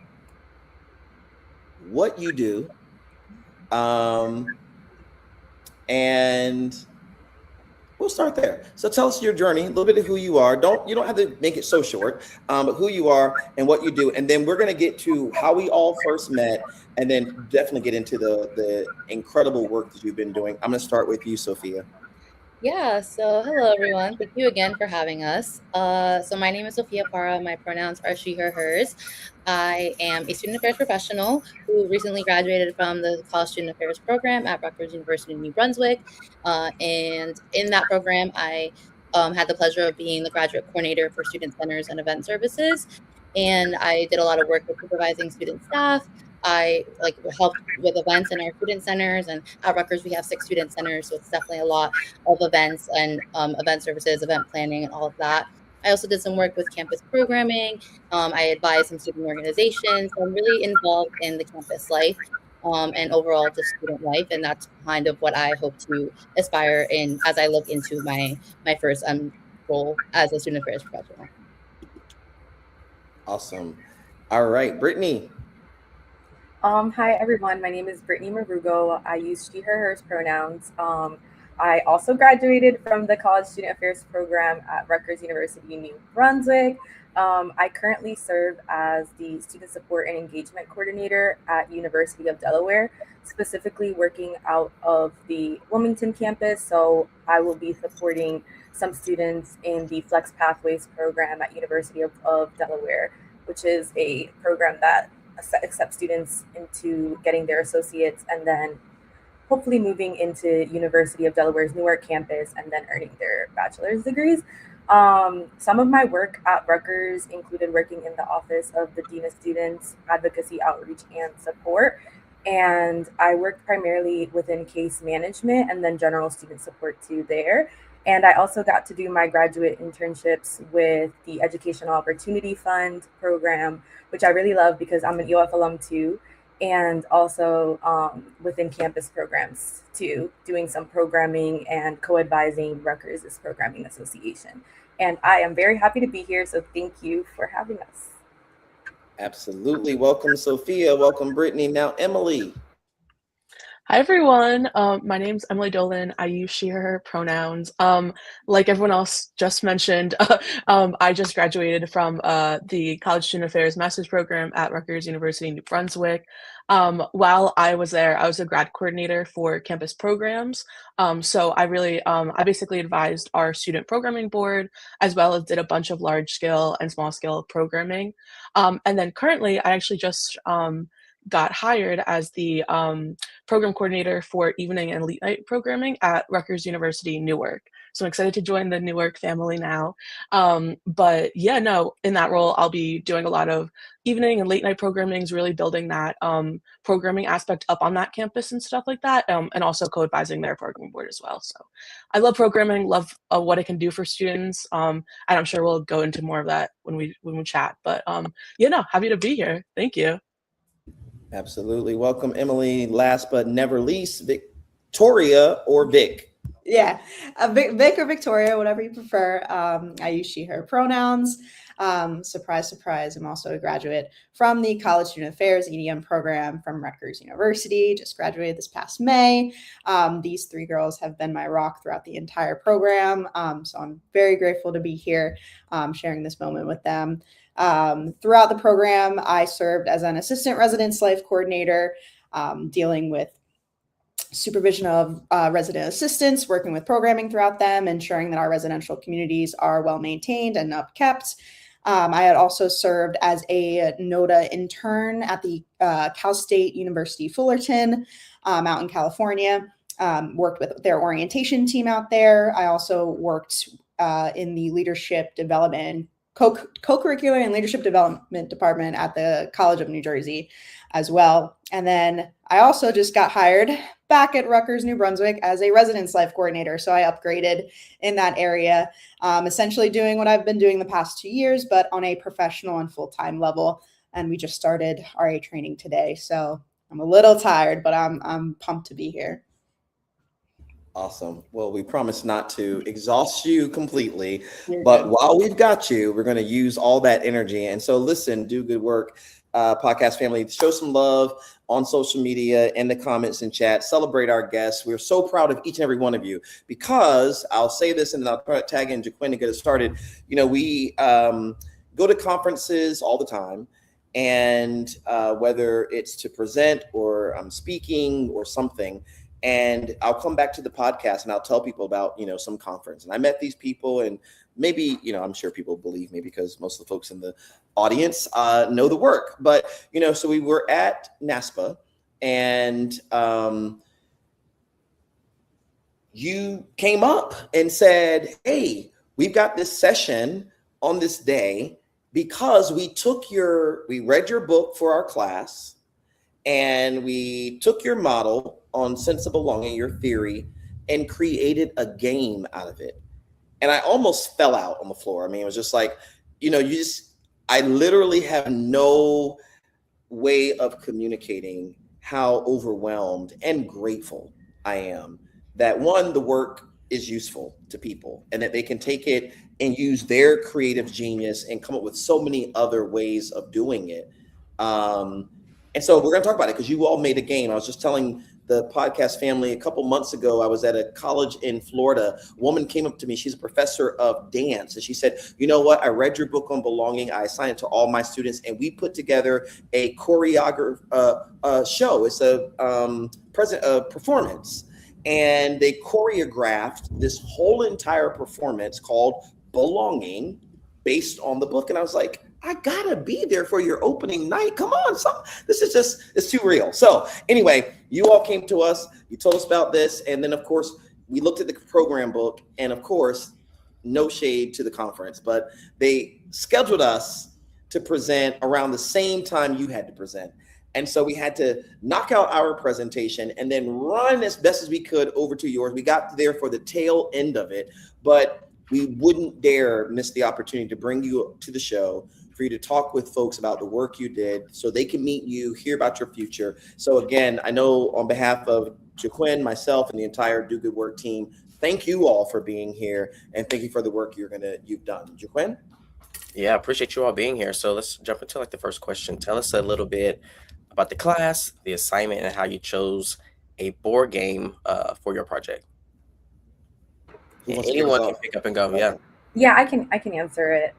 what you do, and we'll start there. So tell us your journey, a little bit of who you are. You don't have to make it so short, but who you are and what you do. And then we're going to get to how we all first met, and then definitely get into the incredible work that you've been doing. I'm going to start with you, Sophia. Yeah, so hello everyone. Thank you again for having us. So my name is Sophia Parra. My pronouns are she, her, hers. I am a student affairs professional who recently graduated from the College Student Affairs program at Rutgers University in New Brunswick. And in that program, I had the pleasure of being the graduate coordinator for student centers and event services. And I did a lot of work with supervising student staff. I helped with events in our student centers, and at Rutgers we have 6 student centers, so it's definitely a lot of events and event services, event planning, and all of that. I also did some work with campus programming. I advised some student organizations. So I'm really involved in the campus life and overall just student life, and that's kind of what I hope to aspire in as I look into my first role as a student affairs professional. Awesome. All right, Brittany. Hi everyone, my name is Brittany Marugo. I use she, her, hers pronouns. I also graduated from the College Student Affairs program at Rutgers University in New Brunswick. I currently serve as the Student Support and Engagement Coordinator at University of Delaware, specifically working out of the Wilmington campus. So I will be supporting some students in the Flex Pathways program at University of Delaware, which is a program that accept students into getting their associates and then hopefully moving into University of Delaware's Newark campus and then earning their bachelor's degrees. Some of my work at Rutgers included working in the office of the Dean of Students, Advocacy, Outreach, and Support. And I worked primarily within case management and then general student support too there. And I also got to do my graduate internships with the Educational Opportunity Fund program, which I really love because I'm an EOF alum too, and also within campus programs too, doing some programming and co-advising Rutgers' Programming Association. And I am very happy to be here, so thank you for having us. Absolutely. Welcome, Sophia. Welcome, Brittany. Now, Emily. Hi, everyone. My name's Emily Dolan. I use she, her pronouns. Like everyone else just mentioned, I just graduated from the College Student Affairs Master's Program at Rutgers University in New Brunswick. While I was there, I was a grad coordinator for campus programs. So I basically advised our student programming board, as well as did a bunch of large scale and small scale programming. And then currently, I actually just got hired as the program coordinator for evening and late night programming at Rutgers University Newark. So I'm excited to join the Newark family now. But yeah, no, in that role, I'll be doing a lot of evening and late night programming, really building that programming aspect up on that campus and stuff like that, and also co-advising their programming board as well. So I love programming, love what it can do for students, and I'm sure we'll go into more of that when we chat. But yeah, no, happy to be here. Thank you. Absolutely. Welcome, Emily. Last but never least, Victoria or Vic. Yeah, Vic or Victoria, whatever you prefer. I use she, her pronouns. Surprise, surprise. I'm also a graduate from the College Student Affairs EDM program from Rutgers University. Just graduated this past May. These 3 girls have been my rock throughout the entire program. So I'm very grateful to be here sharing this moment with them. Throughout the program, I served as an assistant residence life coordinator, dealing with supervision of resident assistants, working with programming throughout them, ensuring that our residential communities are well maintained and upkept. I had also served as a NODA intern at the Cal State University Fullerton out in California. Worked with their orientation team out there. I also worked in the leadership development, co-curricular and leadership development department at the College of New Jersey as well. And then I also just got hired back at Rutgers, New Brunswick as a residence life coordinator. So I upgraded in that area, essentially doing what I've been doing the past 2 years, but on a professional and full-time level. And we just started RA training today. So I'm a little tired, but I'm pumped to be here. Awesome. Well, we promise not to exhaust you completely, but while we've got you, we're going to use all that energy. And so listen, Do Good Work podcast family, show some love on social media, in the comments and chat, celebrate our guests. We're so proud of each and every one of you, because I'll say this and then I'll tag in J'Quen to get it started. You know, we go to conferences all the time, and whether it's to present or I'm speaking or something, and I'll come back to the podcast and I'll tell people about, you know, some conference. And I met these people, and maybe, you know, I'm sure people believe me because most of the folks in the audience know the work. But, you know, so we were at NASPA, and you came up and said, hey, we've got this session on this day because we read your book for our class, and we took your model on sense of belonging, your theory, and created a game out of it. And I almost fell out on the floor. I mean, it was just like, you know, I literally have no way of communicating how overwhelmed and grateful I am that, one, the work is useful to people and that they can take it and use their creative genius and come up with so many other ways of doing it. And so we're going to talk about it because you all made a game. I was just telling the podcast family a couple months ago, I was at a college in Florida. A woman came up to me. She's a professor of dance. And she said, you know what? I read your book on belonging. I assigned it to all my students, and we put together a choreographed show. It's a performance. And they choreographed this whole entire performance called Belonging based on the book. And I was like, I gotta be there for your opening night. Come on, this is just, it's too real. So anyway, you all came to us, you told us about this. And then of course, we looked at the program book, and of course, no shade to the conference, but they scheduled us to present around the same time you had to present. And so we had to knock out our presentation and then run as best as we could over to yours. We got there for the tail end of it, but we wouldn't dare miss the opportunity to bring you to the show, for you to talk with folks about the work you did so they can meet you, hear about your future. So again, I know on behalf of J'Quen, myself, and the entire Do Good Work team, thank you all for being here, and thank you for the work you've done. J'Quen? Yeah, I appreciate you all being here. So let's jump into the first question. Tell us a little bit about the class, the assignment, and how you chose a board game for your project. Anyone can pick up and go. Yeah. Yeah, I can answer it.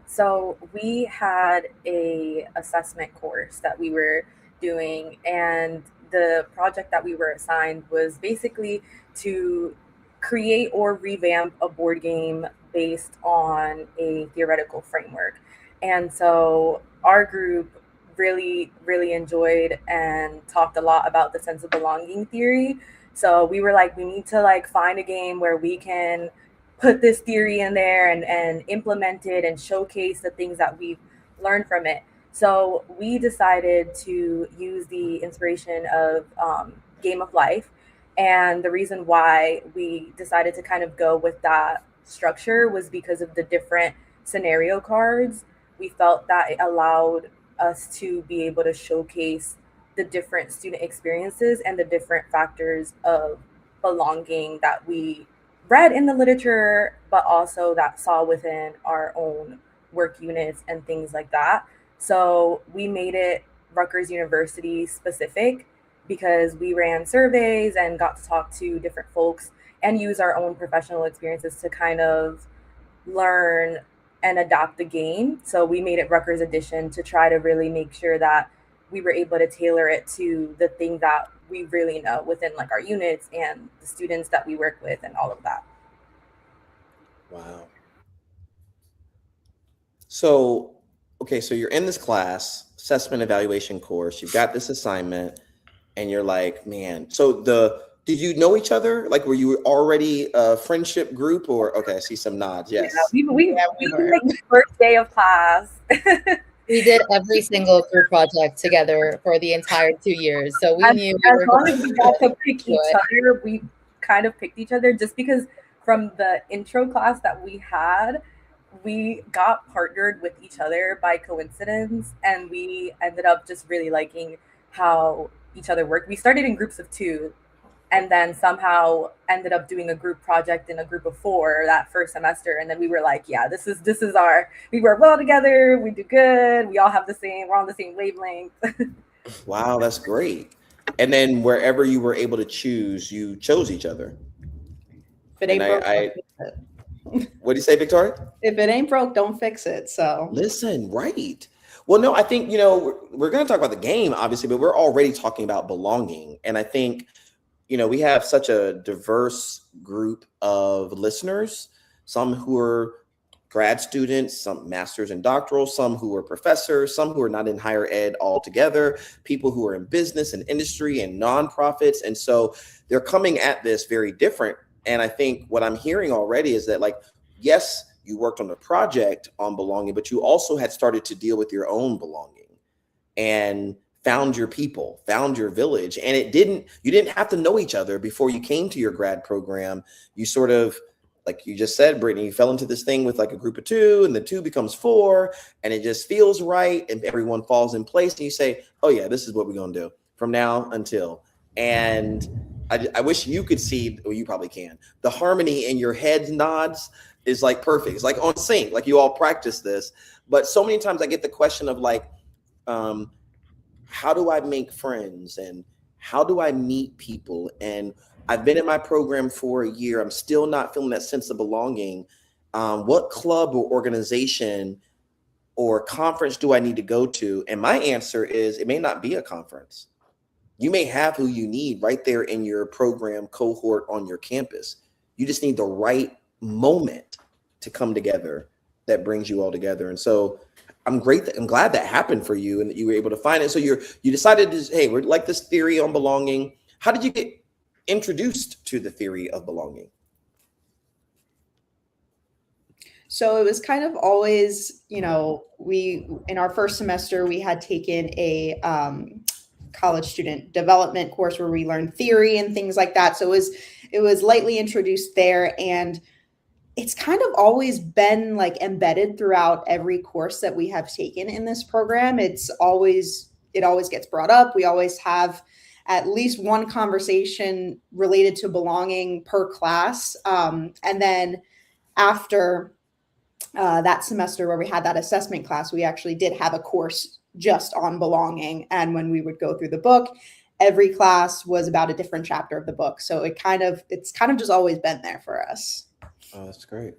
So we had a assessment course that we were doing, and the project that we were assigned was basically to create or revamp a board game based on a theoretical framework. And so our group really, really enjoyed and talked a lot about the sense of belonging theory. So we were like, we need to find a game where we can put this theory in there and implement it and showcase the things that we've learned from it. So we decided to use the inspiration of Game of Life. And the reason why we decided to kind of go with that structure was because of the different scenario cards. We felt that it allowed us to be able to showcase the different student experiences and the different factors of belonging that we read in the literature, but also that saw within our own work units and things like that. So we made it Rutgers University specific because we ran surveys and got to talk to different folks and use our own professional experiences to kind of learn and adapt the game. So we made it Rutgers edition to try to really make sure that we were able to tailor it to the thing that we really know within like our units and the students that we work with and all of that. Wow. So, okay, so you're in this class, assessment evaluation course, you've got this assignment, and you're like, man, so did you know each other? Like, were you already a friendship group or, okay, I see some nods, yes. Yeah, we like the first day of class. We did every single group project together for the entire 2 years. So we knew as long as we got to pick each other, we kind of picked each other just because from the intro class that we had, we got partnered with each other by coincidence, and we ended up just really liking how each other worked. We started in groups of 2 and then somehow ended up doing a group project in a group of 4 that first semester. And then we were like, yeah, this is we work well together. We do good. We all have we're on the same wavelength. Wow, that's great. And then wherever you were able to choose, you chose each other. If it ain't broke, don't fix it. What do you say, Victoria? If it ain't broke, don't fix it. So listen, right. Well, no, I think, we're going to talk about the game, obviously, but we're already talking about belonging. And I think, we have such a diverse group of listeners, some who are grad students, some masters and doctoral, some who are professors, some who are not in higher ed altogether, people who are in business and industry and nonprofits. And so they're coming at this very different. And I think what I'm hearing already is that, like, yes, you worked on a project on belonging, but you also had started to deal with your own belonging and found your people, found your village. And you didn't have to know each other before you came to your grad program. You sort of, like you just said, Brittany, you fell into this thing with like a group of 2 and the 2 becomes 4 and it just feels right. And everyone falls in place and you say, oh yeah, this is what we're going to do from now until. And I wish you could see, or you probably can, the harmony in your head nods is like perfect. It's like on sync, like you all practice this. But so many times I get the question of like, how do I make friends and how do I meet people? And I've been in my program for a year. I'm still not feeling that sense of belonging. What club or organization or conference do I need to go to? And my answer is it may not be a conference. You may have who you need right there in your program cohort on your campus. You just need the right moment to come together that brings you all together. And so I'm glad that happened for you and that you were able to find it. So you decided to, hey, we're like this theory on belonging. How did you get introduced to the theory of belonging? So it was kind of always, we, in our first semester, we had taken a college student development course where we learned theory and things like that. So it was lightly introduced there, and it's kind of always been like embedded throughout every course that we have taken in this program. It always gets brought up. We always have at least one conversation related to belonging per class. And then after that semester where we had that assessment class, we actually did have a course just on belonging. And when we would go through the book, every class was about a different chapter of the book. So it's kind of just always been there for us. Oh, that's great.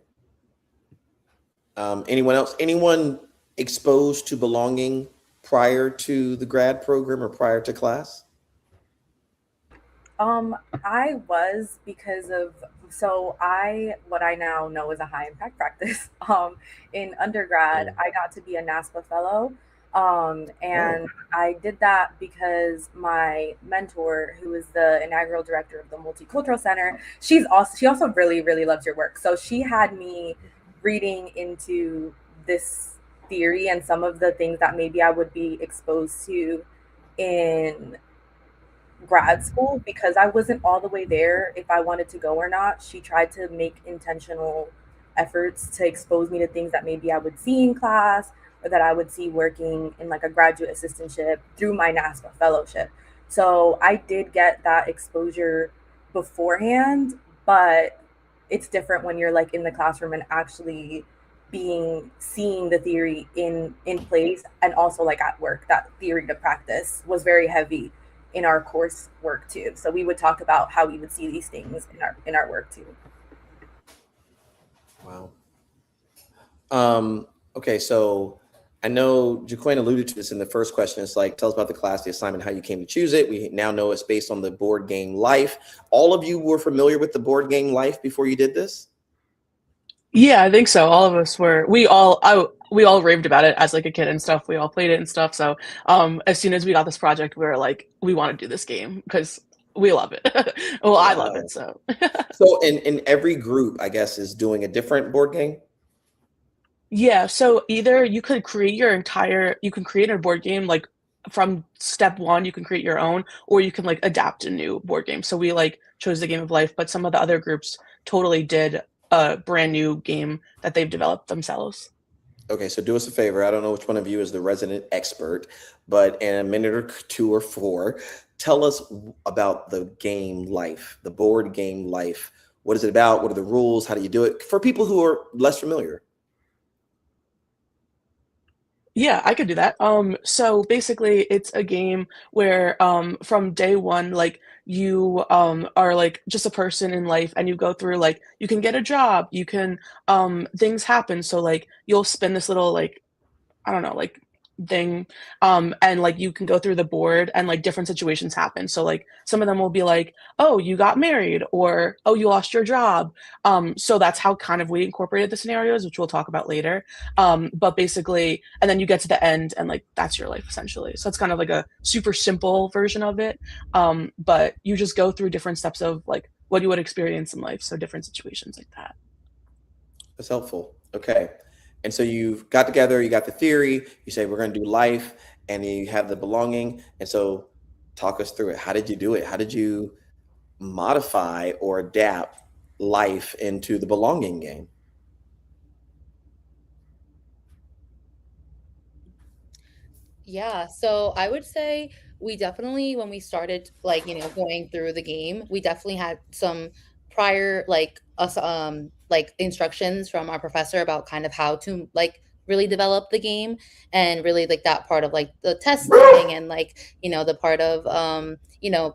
Anyone else? Anyone exposed to belonging prior to the grad program or prior to class? I was because of what I now know is a high impact practice. In undergrad, I got to be a NASPA fellow. And I did that because my mentor, who is the inaugural director of the Multicultural Center, she also really, really loves your work. So she had me reading into this theory and some of the things that maybe I would be exposed to in grad school, because I wasn't all the way there if I wanted to go or not. She tried to make intentional efforts to expose me to things that maybe I would see in class or that I would see working in like a graduate assistantship through my NASPA fellowship. So I did get that exposure beforehand, but it's different when you're like in the classroom and actually seeing the theory in place, and also like at work. That theory to practice was very heavy in our course work too. So we would talk about how we would see these things in our work too. Wow. Okay, so I know J'Quen alluded to this in the first question. It's like, tell us about the class, the assignment, how you came to choose it. We now know it's based on the board game Life. All of you were familiar with the board game Life before you did this? Yeah, I think so. All of us were. We all raved about it as like a kid and stuff. We all played it and stuff. So as soon as we got this project, we were like, we want to do this game because we love it. Well, I love it. So So in every group, I guess, is doing a different board game. yeah. So either you could create you can create a board game like from step one, you can create your own, or you can like adapt a new board game. So we like chose the Game of Life, but some of the other groups totally did a brand new game that they've developed themselves. Okay, so do us a favor. I don't know which one of you is the resident expert, but in a minute or two or four, tell us about the game Life, the board game Life. What is it about? What are the rules? How do you do it? For people who are less familiar. Yeah, I could do that. So basically, it's a game where from day one, like you are like just a person in life, and you go through like you can get a job, you can things happen. So like you'll spin this little like I don't know like thing, and like you can go through the board, and like different situations happen. So like some of them will be like, oh, you got married, or oh, you lost your job. So that's how kind of we incorporated the scenarios, which we'll talk about later. But basically, and then you get to the end, and like that's your life essentially. So it's kind of like a super simple version of it. But you just go through different steps of like what you would experience in life. So different situations like that. That's helpful. Okay. And so you've got together, you got the theory, you say we're going to do Life, and you have the belonging. And so talk us through it. How did you do it? How did you modify or adapt Life into the belonging game? Yeah, so I would say we definitely, when we started, like, going through the game, we definitely had some prior, like, like instructions from our professor about kind of how to, like, really develop the game, and really like that part of like the testing, and like, the part of,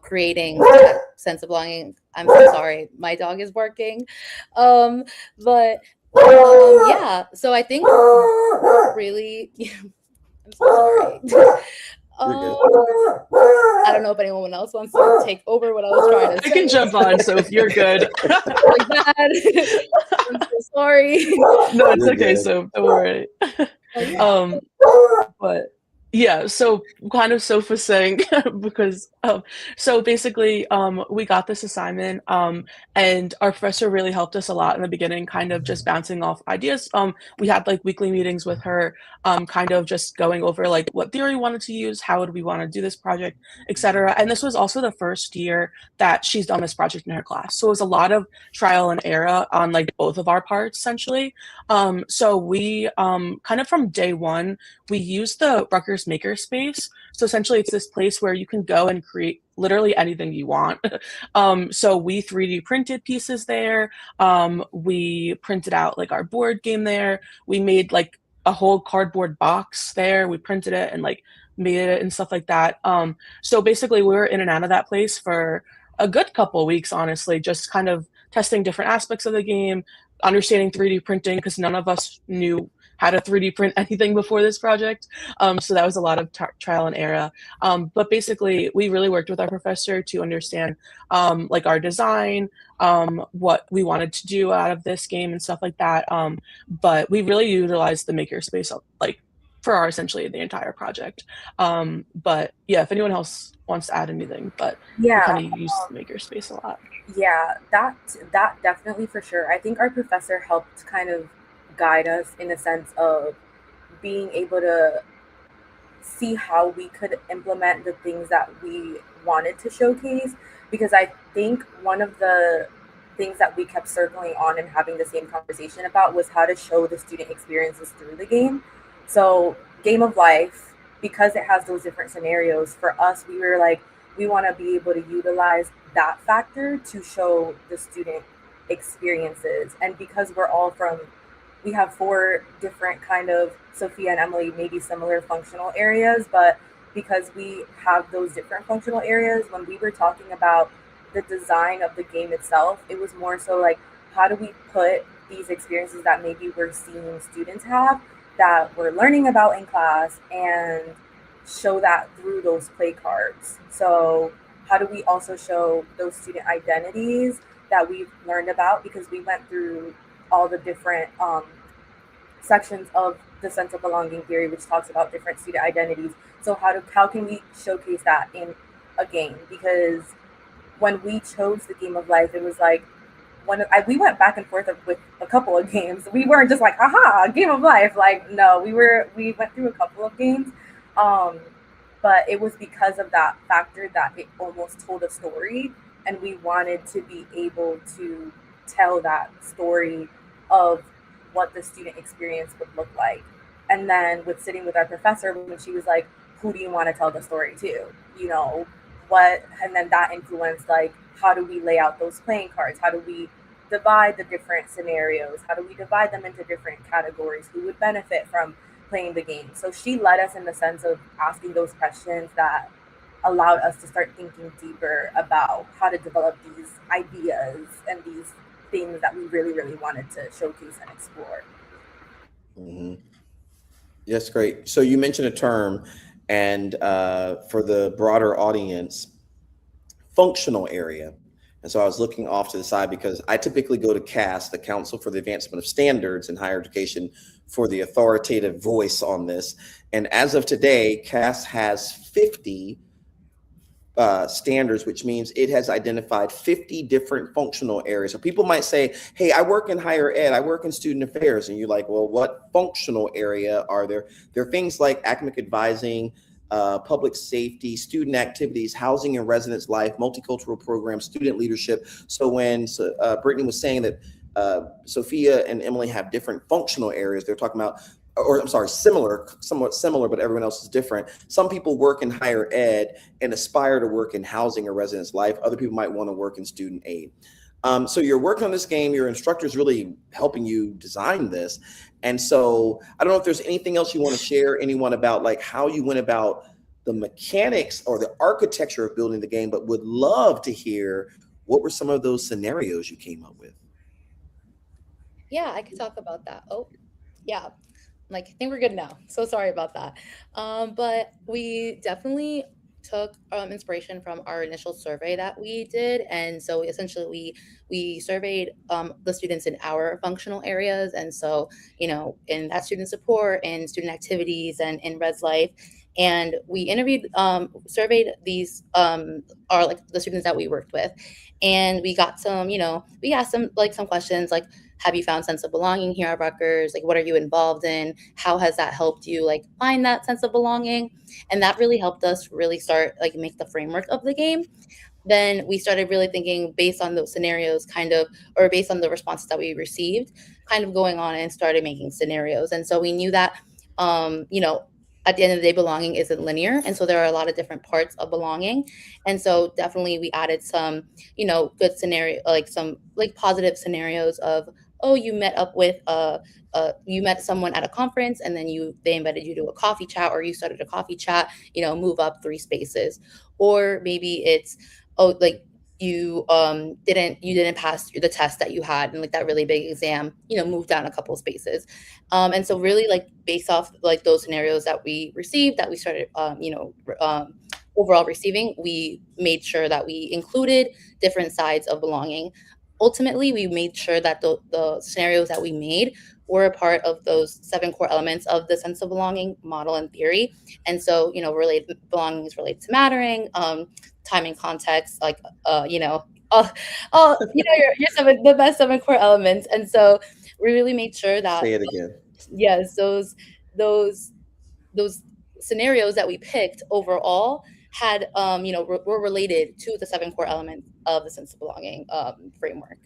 creating that sense of belonging. I'm so sorry, my dog is barking. Um, but yeah, so I think really, I'm so sorry. I don't know if anyone else wants to take over what I was trying to say. I can jump on, so if you're good. Like that. I'm so sorry. No, it's You're okay. good. So don't worry. But yeah, so kind of Soph was saying because so basically we got this assignment and our professor really helped us a lot in the beginning, kind of just bouncing off ideas. We had like weekly meetings with her, kind of just going over like what theory we wanted to use, how would we want to do this project, etc. And this was also the first year that she's done this project in her class, so it was a lot of trial and error on like both of our parts essentially. So we kind of from day one, we used the Rutgers Makerspace. So essentially it's this place where you can go and create literally anything you want. So we 3D printed pieces there. We printed out like our board game there. We made like a whole cardboard box there. We printed it and like made it and stuff like that. So basically we were in and out of that place for a good couple weeks, honestly, just kind of testing different aspects of the game, understanding 3D printing, because none of us knew how to 3D print anything before this project. So that was a lot of trial and error. But basically, we really worked with our professor to understand like our design, what we wanted to do out of this game and stuff like that. But we really utilized the makerspace like for our essentially the entire project. But yeah, if anyone else wants to add anything, but Yeah, we kind of used the makerspace a lot. yeah, that definitely for sure. I think our professor helped kind of guide us in a sense of being able to see how we could implement the things that we wanted to showcase, because I think one of the things that we kept circling on and having the same conversation about was how to show the student experiences through the game. So Game of Life, because it has those different scenarios, for us we were like, we want to be able to utilize that factor to show the student experiences. And because we have 4 different kind of, Sophia and Emily, maybe similar functional areas, but because we have those different functional areas, when we were talking about the design of the game itself, it was more so like, how do we put these experiences that maybe we're seeing students have that we're learning about in class and show that through those play cards. So how do we also show those student identities that we've learned about, because we went through all the different sections of the sense of belonging theory, which talks about different student identities. So how can we showcase that in a game? Because when we chose the game of life, it was like we went back and forth with a couple of games. We weren't just like, aha, game of life. Like, no, we went through a couple of games. But it was because of that factor that it almost told a story, and we wanted to be able to tell that story of what the student experience would look like. And then with sitting with our professor, when she was like, who do you want to tell the story to? You know, what, and then that influenced, like, how do we lay out those playing cards? How do we divide the different scenarios? How do we divide them into different categories? Who would benefit from playing the game? So she led us in the sense of asking those questions that allowed us to start thinking deeper about how to develop these ideas and these things that we really, really wanted to showcase and explore. Mm-hmm. That's great. So you mentioned a term, and for the broader audience, functional area. And so I was looking off to the side because I typically go to CAS, the Council for the Advancement of Standards in Higher Education, for the authoritative voice on this. And as of today, CAS has 50 standards, which means it has identified 50 different functional areas. So people might say, hey, I work in higher ed, I work in student affairs. And you're like, well, what functional area are there? There are things like academic advising, public safety, student activities, housing and residence life, multicultural programs, student leadership. So when Brittany was saying that Sophia and Emily have different functional areas, they're talking about, or I'm sorry, somewhat similar, but everyone else is different. Some people work in higher ed and aspire to work in housing or residence life. Other people might want to work in student aid. So you're working on this game, your instructor's really helping you design this. And so I don't know if there's anything else you want to share, anyone, about like how you went about the mechanics or the architecture of building the game, but would love to hear what were some of those scenarios you came up with. Yeah, I could talk about that. Oh, yeah. Like, I think we're good now. So sorry about that. But we definitely took inspiration from our initial survey that we did. And so essentially we surveyed the students in our functional areas. And so, you know, in that student support and student activities and in Res Life. And we surveyed these are like the students that we worked with. And we got some, you know, we asked them like some questions like, have you found sense of belonging here at Rutgers? Like, what are you involved in? How has that helped you like find that sense of belonging? And that really helped us really start like make the framework of the game. Then we started really thinking based on those scenarios kind of, or based on the responses that we received, kind of going on and started making scenarios. And so we knew that, you know, at the end of the day, belonging isn't linear. And so there are a lot of different parts of belonging. And so definitely we added some, you know, good scenario, like some like positive scenarios of, oh, you met up with you met someone at a conference and then they invited you to a coffee chat, or you started a coffee chat, you know, move up 3 spaces. Or maybe it's, oh, like you didn't pass the test that you had and like that really big exam, you know, move down a couple of spaces. And so really like based off like those scenarios that we received, that we started overall receiving, we made sure that we included different sides of belonging. Ultimately, we made sure that the scenarios that we made were a part of those 7 core elements of the sense of belonging model and theory. And so, you know, belonging is related to mattering, time and context, like, you know, you know, the best 7 core elements. And so we really made sure that, Say it again. yes, those scenarios that we picked overall had, you know, were related to the 7 core elements of the sense of belonging framework.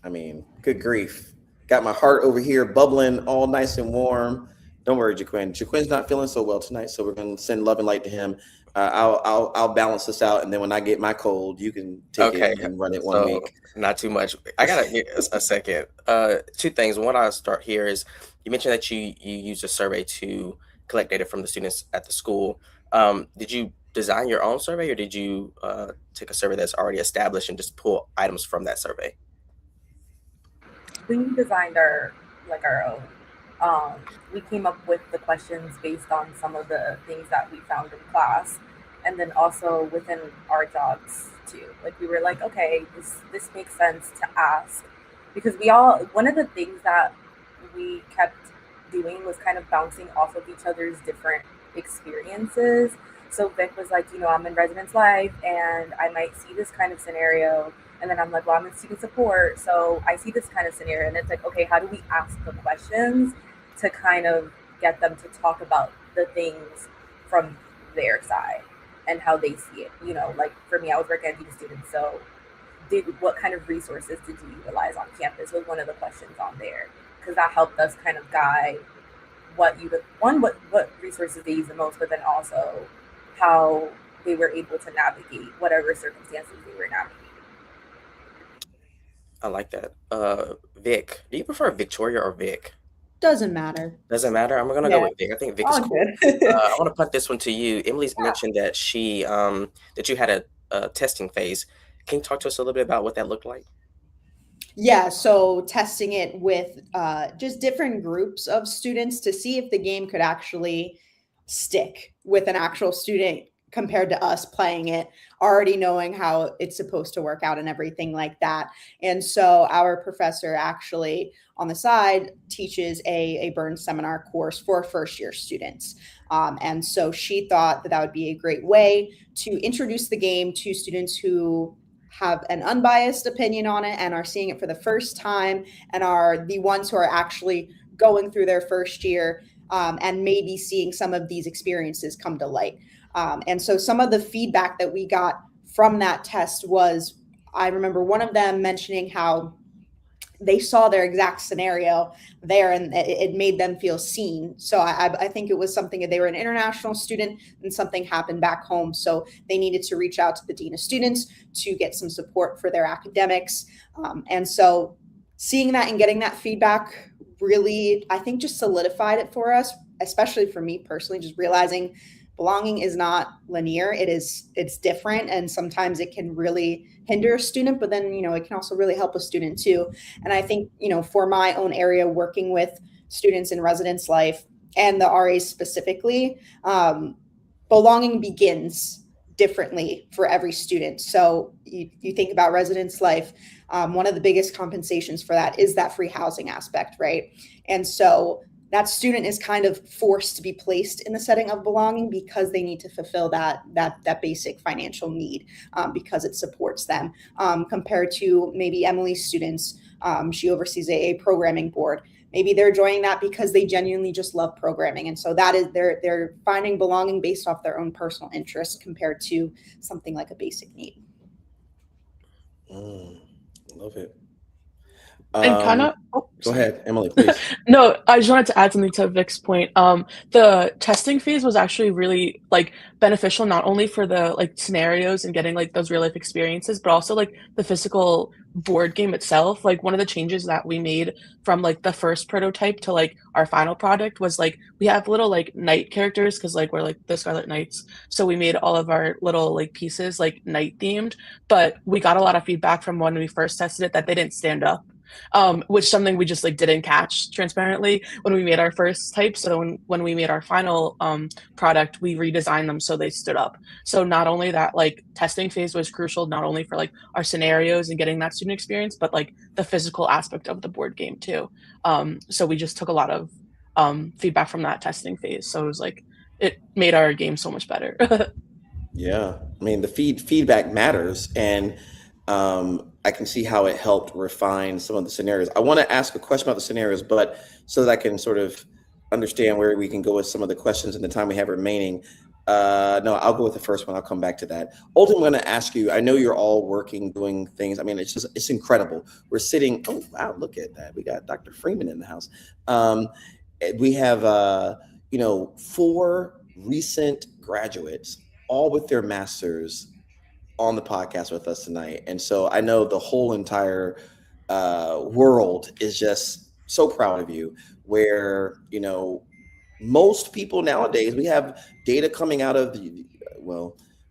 I mean, good grief. Got my heart over here bubbling, all nice and warm. Don't worry, J'Quen. J'Quen's not feeling so well tonight, so we're going to send love and light to him. I'll balance this out, and then when I get my cold, you can take it and run it one week. Not too much. I gotta get a second. 2 things. One, I'll start here is you mentioned that you used a survey to collect data from the students at the school. Did you design your own survey, or did you take a survey that's already established and just pull items from that survey? We designed our own. We came up with the questions based on some of the things that we found in class, and then also within our jobs too. Like we were like, okay, this makes sense to ask, because we all, one of the things that we kept doing was kind of bouncing off of each other's different experiences. So Vic was like, I'm in residence life and I might see this kind of scenario. And then I'm like, well, I'm in student support, so I see this kind of scenario. And it's like, okay, how do we ask the questions to kind of get them to talk about the things from their side and how they see it? Like for me, I was working as a student, so what kind of resources did you utilize on campus was one of the questions on there, because that helped us kind of guide what resources they use the most, but then also how they were able to navigate whatever circumstances they were navigating. I like that. Vic, do you prefer Victoria or Vic? Doesn't matter. Doesn't matter. I'm gonna go with Vic. I think Vic is cool. Good. I want to punt this one to you. Emily's mentioned that that you had a testing phase. Can you talk to us a little bit about what that looked like? Yeah, so testing it with just different groups of students to see if the game could actually stick with an actual student compared to us playing it, already knowing how it's supposed to work out and everything like that. And so our professor actually on the side teaches a burn seminar course for first year students. And so she thought that would be a great way to introduce the game to students who have an unbiased opinion on it and are seeing it for the first time and are the ones who are actually going through their first year, and maybe seeing some of these experiences come to light. And so some of the feedback that we got from that test was, I remember one of them mentioning how they saw their exact scenario there and it made them feel seen. So I think it was something that they were an international student and something happened back home. So they needed to reach out to the dean of students to get some support for their academics. And so seeing that and getting that feedback really, I think, just solidified it for us, especially for me personally, just realizing belonging is not linear. It's different. And sometimes it can really hinder a student, but then, it can also really help a student too. And I think, for my own area, working with students in residence life and the RAs specifically, belonging begins differently for every student. So you think about residence life, one of the biggest compensations for that is that free housing aspect, right? And so that student is kind of forced to be placed in the setting of belonging because they need to fulfill that basic financial need, because it supports them, compared to maybe Emily's students. She oversees a programming board. Maybe they're joining that because they genuinely just love programming. And so that is they're finding belonging based off their own personal interests compared to something like a basic need. Love it. And kind of go ahead, Emily, please. No, I just wanted to add something to Vic's point. The testing phase was actually really beneficial, not only for the scenarios and getting those real life experiences, but also the physical board game itself. One of the changes that we made from the first prototype to our final product was we have little knight characters, because we're the Scarlet Knights. So we made all of our little pieces knight themed, but we got a lot of feedback from when we first tested it that they didn't stand up. Which something we just didn't catch transparently when we made our first type. So when we made our final product, we redesigned them so they stood up. So not only that testing phase was crucial, not only for our scenarios and getting that student experience, but the physical aspect of the board game too. So we just took a lot of feedback from that testing phase. So it was it made our game so much better. Yeah, I mean the feedback matters, and I can see how it helped refine some of the scenarios. I want to ask a question about the scenarios, but so that I can sort of understand where we can go with some of the questions in the time we have remaining. No, I'll go with the first one. I'll come back to that. Ultimately, I'm going to ask you, I know you're all working, doing things. I mean, it's incredible. We're sitting, oh, wow, look at that. We got Dr. Freeman in the house. We have, 4 recent graduates, all with their masters, on the podcast with us tonight. And so I know the whole entire world is just so proud of you, where, most people nowadays, we have data coming out of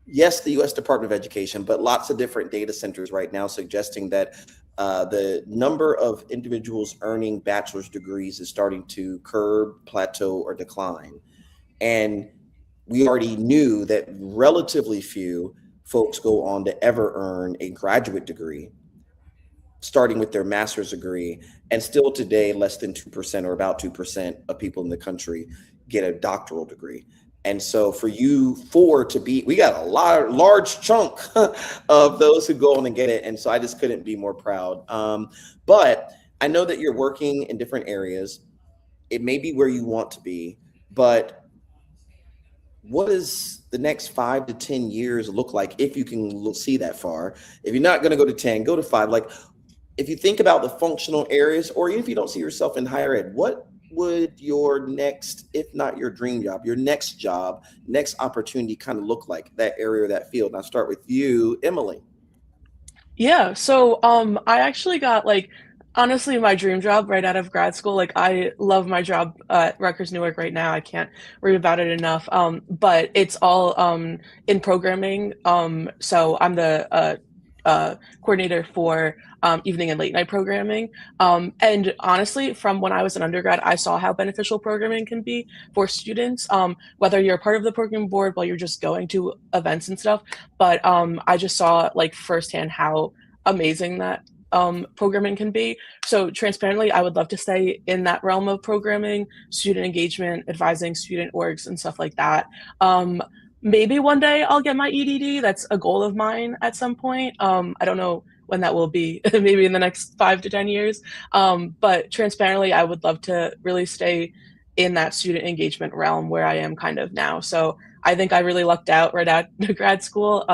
yes, the U.S. Department of Education, but lots of different data centers right now suggesting that the number of individuals earning bachelor's degrees is starting to curb, plateau, or decline. And we already knew that relatively few folks go on to ever earn a graduate degree, starting with their master's degree. And still today, less than 2% or about 2% of people in the country get a doctoral degree. And so for you four to be, we got a large chunk of those who go on and get it. And so I just couldn't be more proud. But I know that you're working in different areas. It may be where you want to be, but what does the next 5 to 10 years look like if you can see that far? If you're not going to go to 10, go to 5. Like, if you think about the functional areas, or even if you don't see yourself in higher ed, what would your next, if not your dream job, your next job, next opportunity kind of look like, that area or that field? And I'll start with you, Emily. Yeah, so I actually got like honestly my dream job right out of grad school. Like I love my job at Rutgers Newark right now. I can't read about it enough. But it's all in programming. So I'm the coordinator for evening and late night programming. And honestly, from when I was an undergrad, I saw how beneficial programming can be for students, whether you're a part of the program board while you're just going to events and stuff. But I just saw like firsthand how amazing that programming can be. So transparently, I would love to stay in that realm of programming, student engagement, advising student orgs and stuff like that. Maybe one day I'll get my EDD. That's a goal of mine at some point. I don't know when that will be, maybe in the next 5 to 10 years. But transparently, I would love to really stay in that student engagement realm where I am kind of now. So I think I really lucked out right out of grad school.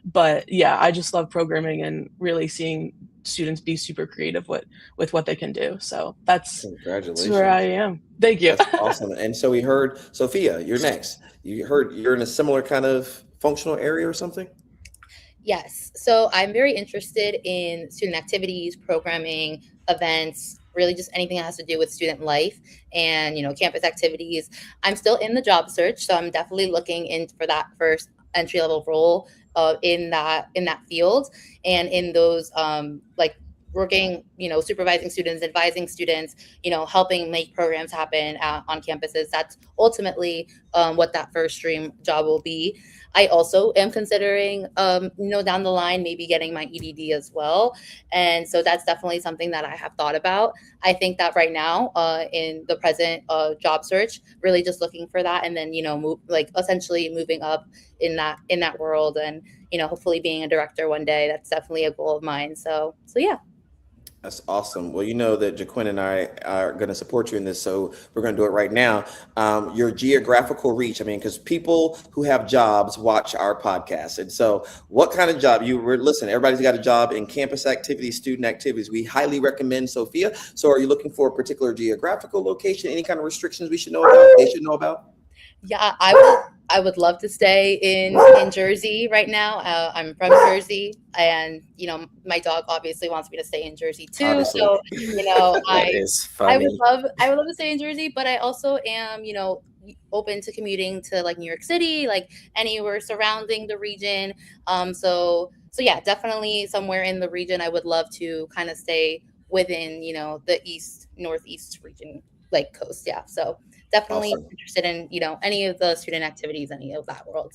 But yeah, I just love programming and really seeing students be super creative with what they can do. So that's where I am. Thank you. That's awesome. And so we heard, Sophia, you're next. You heard you're in a similar kind of functional area or something? Yes. So I'm very interested in student activities, programming, events, really just anything that has to do with student life and, campus activities. I'm still in the job search, so I'm definitely looking in for that first entry level role in that field and in those like working, supervising students, advising students, helping make programs happen on campuses. That's ultimately what that first dream job will be. I also am considering, down the line, maybe getting my EDD as well. And so that's definitely something that I have thought about. I think that right now in the present job search, really just looking for that and then, essentially moving up in that world and, hopefully being a director one day. That's definitely a goal of mine. So yeah. That's awesome. Well, you know that J'Quen and I are going to support you in this, so we're going to do it right now. Your geographical reach, because people who have jobs watch our podcast. And so what kind of job listen, everybody's got a job in campus activities, student activities. We highly recommend Sophia. So are you looking for a particular geographical location? Any kind of restrictions we should know about? They should know about? Yeah, I would love to stay in Jersey right now. I'm from Jersey, and my dog obviously wants me to stay in Jersey too. Obviously. So That is funny. I would love to stay in Jersey, but I also am open to commuting to like New York City, like anywhere surrounding the region. So yeah, definitely somewhere in the region. I would love to kind of stay within the northeast region, like coast. Yeah, so. Definitely awesome. Interested in, any of the student activities, any of that world.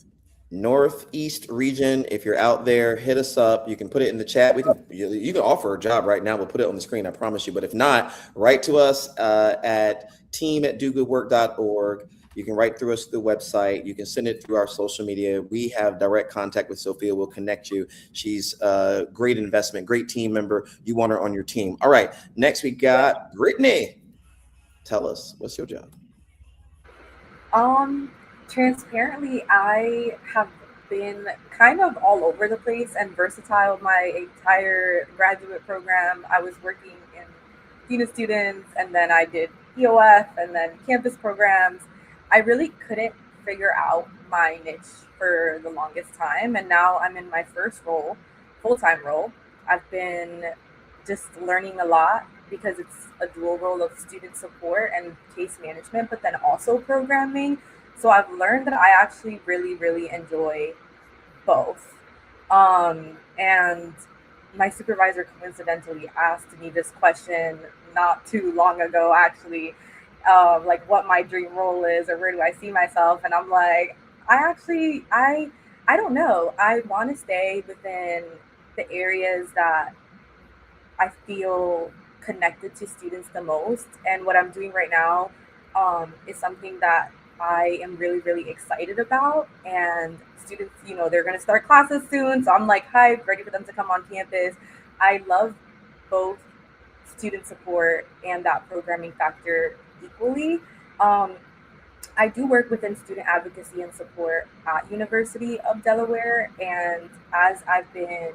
Northeast region. If you're out there, hit us up. You can put it in the chat. You can offer a job right now. We'll put it on the screen, I promise you. But if not, write to us at team@dogoodwork.org. You can write through us through the website. You can send it through our social media. We have direct contact with Sophia. We'll connect you. She's a great investment, great team member. You want her on your team. All right. Next, we got Brittany. Tell us, what's your job? Transparently, I have been kind of all over the place and versatile my entire graduate program. I was working in student students, and then I did EOF and then campus programs. I really couldn't figure out my niche for the longest time, and now I'm in my first role, full-time role. I've been just learning a lot because it's a dual role of student support and case management, but then also programming. So I've learned that I actually really, really enjoy both. And my supervisor coincidentally asked me this question not too long ago, actually, like what my dream role is or where do I see myself. And I'm like, I don't know. I want to stay within the areas that I feel connected to students the most. And what I'm doing right now is something that I am really, really excited about. And students, they're going to start classes soon. So I'm like hyped, ready for them to come on campus. I love both student support and that programming factor equally. Um, I do work within student advocacy and support at University of Delaware. And as I've been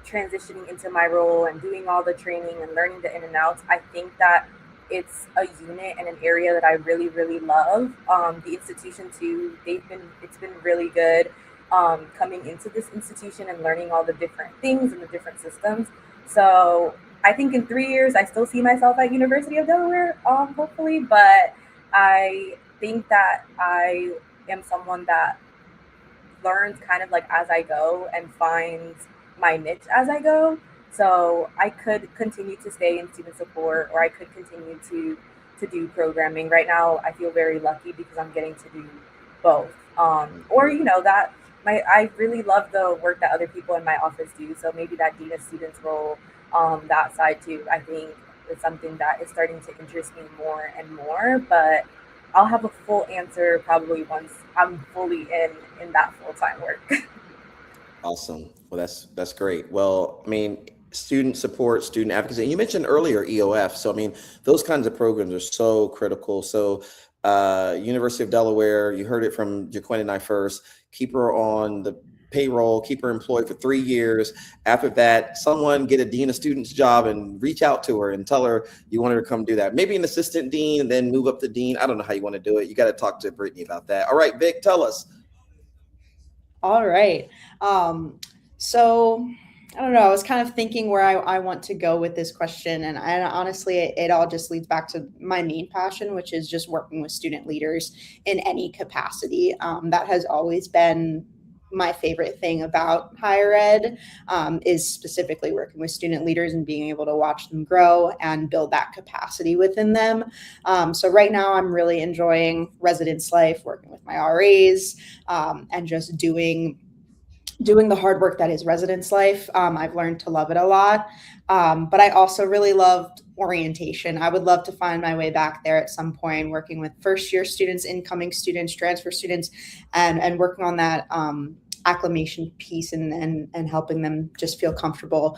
transitioning into my role and doing all the training and learning the in and outs, I think that it's a unit and an area that I really, really love. The institution too, it's been really good coming into this institution and learning all the different things and the different systems. So I think in 3 years, I still see myself at University of Delaware, hopefully, but I think that I am someone that learns kind of like as I go and finds my niche as I go. So I could continue to stay in student support, or I could continue to do programming. Right now, I feel very lucky because I'm getting to do both. Or that I really love the work that other people in my office do. So maybe that dean of students role, that side too, I think is something that is starting to interest me more and more. But I'll have a full answer probably once I'm fully in that full-time work. Awesome. Well, that's great. Well, I mean, student support, student advocacy, and you mentioned earlier EOF. So, I mean, those kinds of programs are so critical. So, University of Delaware, you heard it from J'Quen and I first, keep her on the payroll, keep her employed for 3 years. After that, someone get a dean of students job and reach out to her and tell her you want her to come do that. Maybe an assistant dean and then move up to dean. I don't know how you want to do it. You got to talk to Brittany about that. All right, Vic, tell us. All right. So I don't know. I was kind of thinking where I want to go with this question. And honestly, it all just leads back to my main passion, which is just working with student leaders in any capacity. That has always been my favorite thing about higher ed, is specifically working with student leaders and being able to watch them grow and build that capacity within them. So right now I'm really enjoying residence life, working with my RAs, and just doing the hard work that is residence life. I've learned to love it a lot. But I also really loved orientation. I would love to find my way back there at some point, working with first year students, incoming students, transfer students, and working on that acclimation piece and helping them just feel comfortable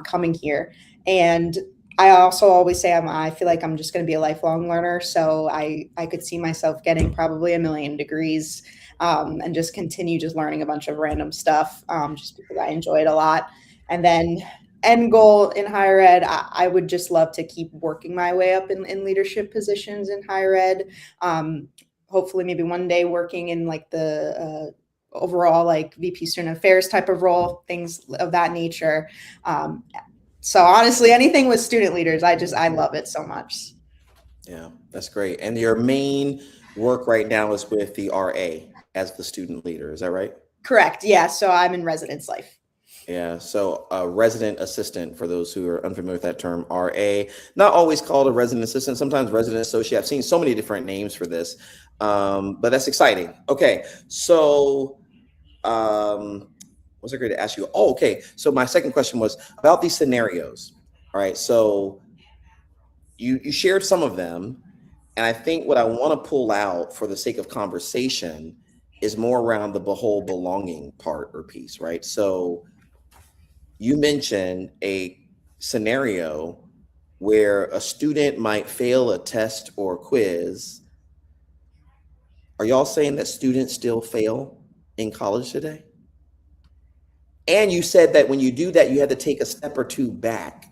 coming here. And I also always say I feel like I'm just going to be a lifelong learner. So I could see myself getting probably a million degrees, and just continue just learning a bunch of random stuff, just because I enjoy it a lot. And then end goal in higher ed, I would just love to keep working my way up in leadership positions in higher ed. Hopefully maybe one day working in like the overall like VP student affairs type of role, things of that nature. So honestly, anything with student leaders, I love it so much. Yeah, that's great. And your main work right now is with the RA as the student leader. Is that right? Correct. Yeah. So I'm in residence life. Yeah. So a resident assistant, for those who are unfamiliar with that term, RA, not always called a resident assistant, sometimes resident associate. I've seen so many different names for this, but that's exciting. Okay. So what's I going to ask you? Oh, okay. So my second question was about these scenarios. All right. So you shared some of them. And I think what I want to pull out for the sake of conversation is more around the whole belonging part or piece, right? So you mentioned a scenario where a student might fail a test or quiz. Are y'all saying that students still fail in college today? And you said that when you do that, you had to take a step or two back.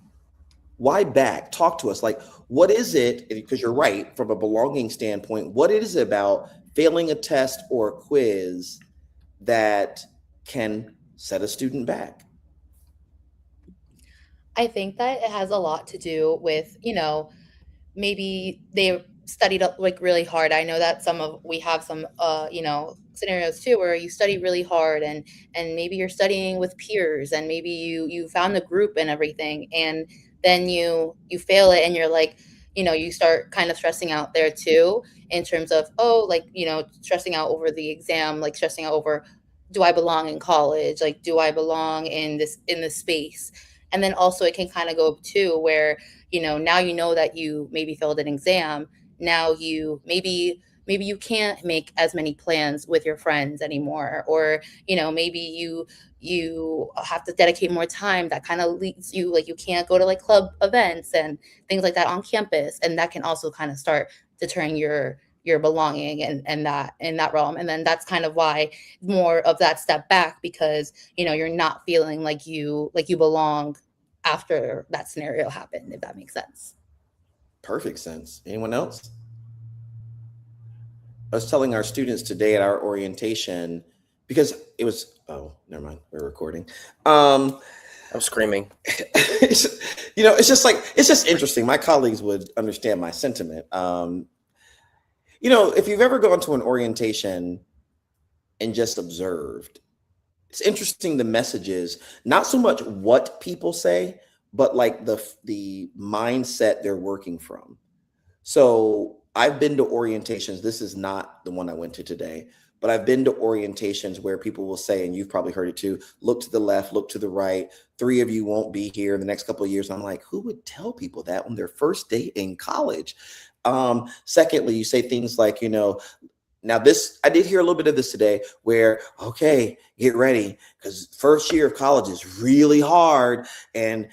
Why back? Talk to us. Like, what is it? Because you're right, from a belonging standpoint, what is it about failing a test or a quiz that can set a student back? I think that it has a lot to do with, maybe studied up like really hard. I know that we have some scenarios too where you study really hard, and maybe you're studying with peers, and maybe you found a group and everything, and then you fail it, and you're like, you start kind of stressing out there too, in terms of, stressing out over the exam, like stressing out over, do I belong in college? Like, do I belong in this space? And then also it can kind of go too where, now that you maybe failed an exam. Now maybe you can't make as many plans with your friends anymore, or maybe you have to dedicate more time. That kind of leads you, like, you can't go to like club events and things like that on campus, and that can also kind of start deterring your belonging and that in that realm. And then that's kind of why more of that step back, because you're not feeling like you belong after that scenario happened, if that makes sense. Perfect sense. Anyone else? I was telling our students today at our orientation, because it was, oh, never mind, we're recording. I'm screaming. It's just interesting. My colleagues would understand my sentiment. If you've ever gone to an orientation and just observed, it's interesting, the messages, not so much what people say, but like the mindset they're working from. So I've been to orientations. This is not the one I went to today, but I've been to orientations where people will say, and you've probably heard it too, look to the left, look to the right. 3 of you won't be here in the next couple of years. I'm like, who would tell people that on their first day in college? Secondly, you say things like, now this, I did hear a little bit of this today where, okay, get ready, because first year of college is really hard. And,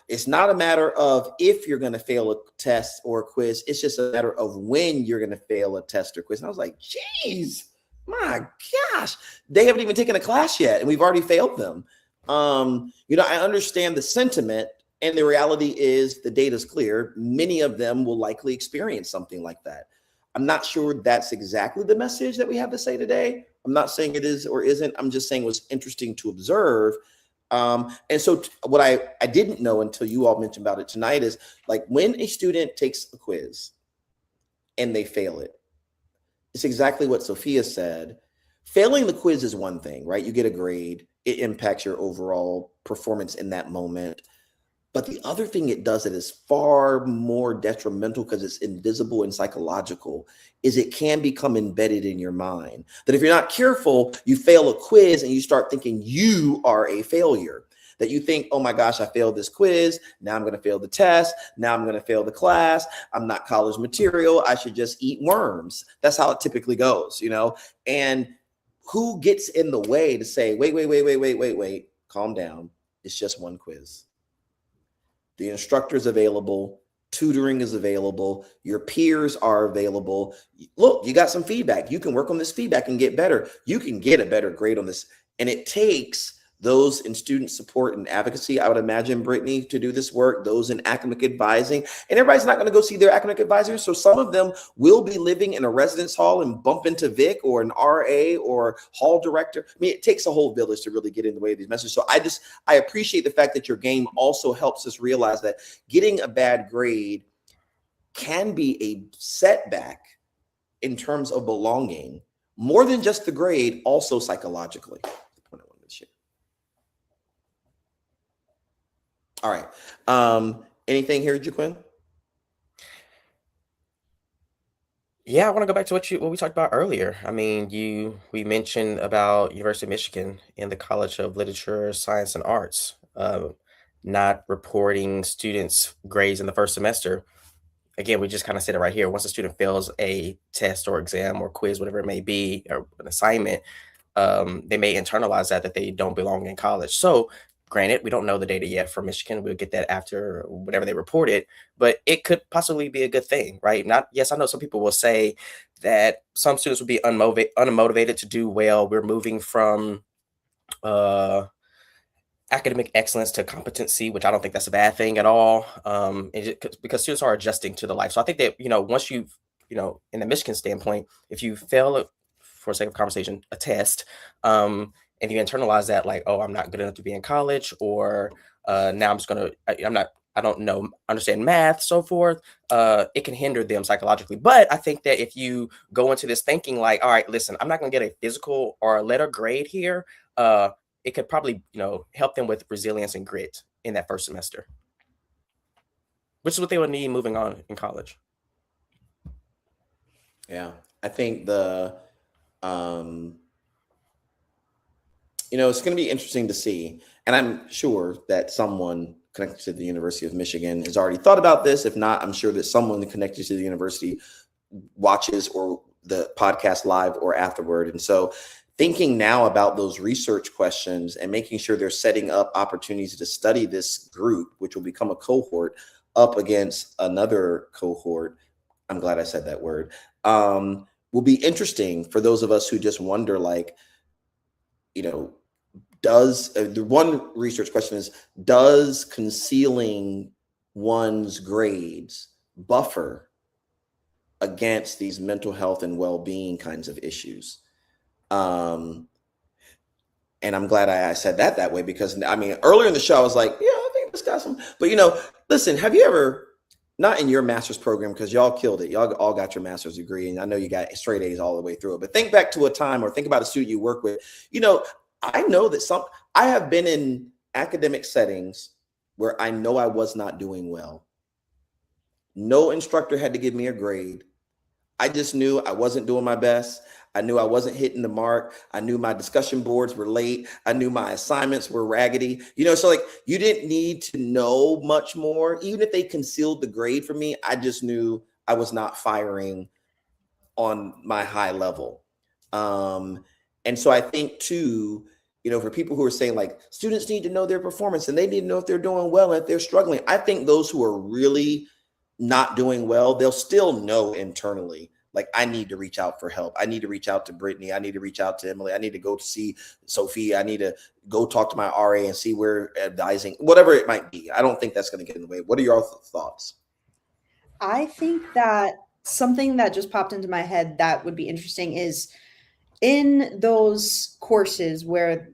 it's not a matter of if you're going to fail a test or a quiz. It's just a matter of when you're going to fail a test or quiz. And I was like, geez, my gosh, they haven't even taken a class yet, and we've already failed them. I understand the sentiment, and the reality is the data's clear. Many of them will likely experience something like that. I'm not sure that's exactly the message that we have to say today. I'm not saying it is or isn't. I'm just saying it was interesting to observe. And so what I didn't know until you all mentioned about it tonight is, like, when a student takes a quiz and they fail it, it's exactly what Sophia said. Failing the quiz is one thing, right? You get a grade. It impacts your overall performance in that moment. But the other thing it does that is far more detrimental, because it's invisible and psychological, is it can become embedded in your mind. That if you're not careful, you fail a quiz and you start thinking you are a failure. That you think, oh my gosh, I failed this quiz. Now I'm going to fail the test. Now I'm going to fail the class. I'm not college material. I should just eat worms. That's how it typically goes, And who gets in the way to say, wait, calm down. It's just one quiz. The instructor is available. Tutoring is available. Your peers are available. Look, you got some feedback. You can work on this feedback and get better. You can get a better grade on this. And it takes those in student support and advocacy, I would imagine, Brittany, to do this work, those in academic advising. And everybody's not going to go see their academic advisor. So some of them will be living in a residence hall and bump into Vic or an RA or hall director. I mean, it takes a whole village to really get in the way of these messages. So I appreciate the fact that your game also helps us realize that getting a bad grade can be a setback in terms of belonging, more than just the grade, also psychologically. All right. Anything here, J'Quen? Yeah, I want to go back to what we talked about earlier. I mean, we mentioned about University of Michigan and the College of Literature, Science, and Arts not reporting students' grades in the first semester. Again, we just kind of said it right here. Once a student fails a test or exam or quiz, whatever it may be, or an assignment, they may internalize that they don't belong in college. So, granted, we don't know the data yet for Michigan. We'll get that after whatever they report it, but it could possibly be a good thing, right? Yes, I know some people will say that some students will be unmotivated to do well. We're moving from academic excellence to competency, which I don't think that's a bad thing at all, because students are adjusting to the life. So I think that, once you've, in the Michigan standpoint, if you fail, for sake of conversation, a test, and you internalize that, like, oh, I'm not good enough to be in college, or now I'm not I don't know, understand math, so forth, it can hinder them psychologically. But I think that if you go into this thinking like, all right, listen, I'm not going to get a physical or a letter grade here, it could probably, help them with resilience and grit in that first semester, which is what they would need moving on in college. Yeah, I think it's going to be interesting to see. And I'm sure that someone connected to the University of Michigan has already thought about this. If not, I'm sure that someone connected to the university watches or the podcast live or afterward. And so thinking now about those research questions and making sure they're setting up opportunities to study this group, which will become a cohort, up against another cohort. I'm glad I said that word. Will be interesting for those of us who just wonder, like, does the one research question is, does concealing one's grades buffer against these mental health and well-being kinds of issues? And I'm glad I said that way, because earlier in the show I was like, yeah, I think this got some, but listen, have you ever, not in your master's program, because y'all killed it, y'all all got your master's degree, and I know you got straight A's all the way through it, but think back to a time, or think about a student you work with. I know that I have been in academic settings where I know I was not doing well. No instructor had to give me a grade. I just knew I wasn't doing my best. I knew I wasn't hitting the mark. I knew my discussion boards were late. I knew my assignments were raggedy. So like, you didn't need to know much more. Even if they concealed the grade from me, I just knew I was not firing on my high level. And so I think too, for people who are saying like, students need to know their performance and they need to know if they're doing well and if they're struggling. I think those who are really not doing well, they'll still know internally, like, I need to reach out for help. I need to reach out to Brittany. I need to reach out to Emily. I need to go to see Sophie. I need to go talk to my RA and see where advising, whatever it might be. I don't think that's going to get in the way. What are your thoughts? I think that something that just popped into my head that would be interesting is, in those courses where,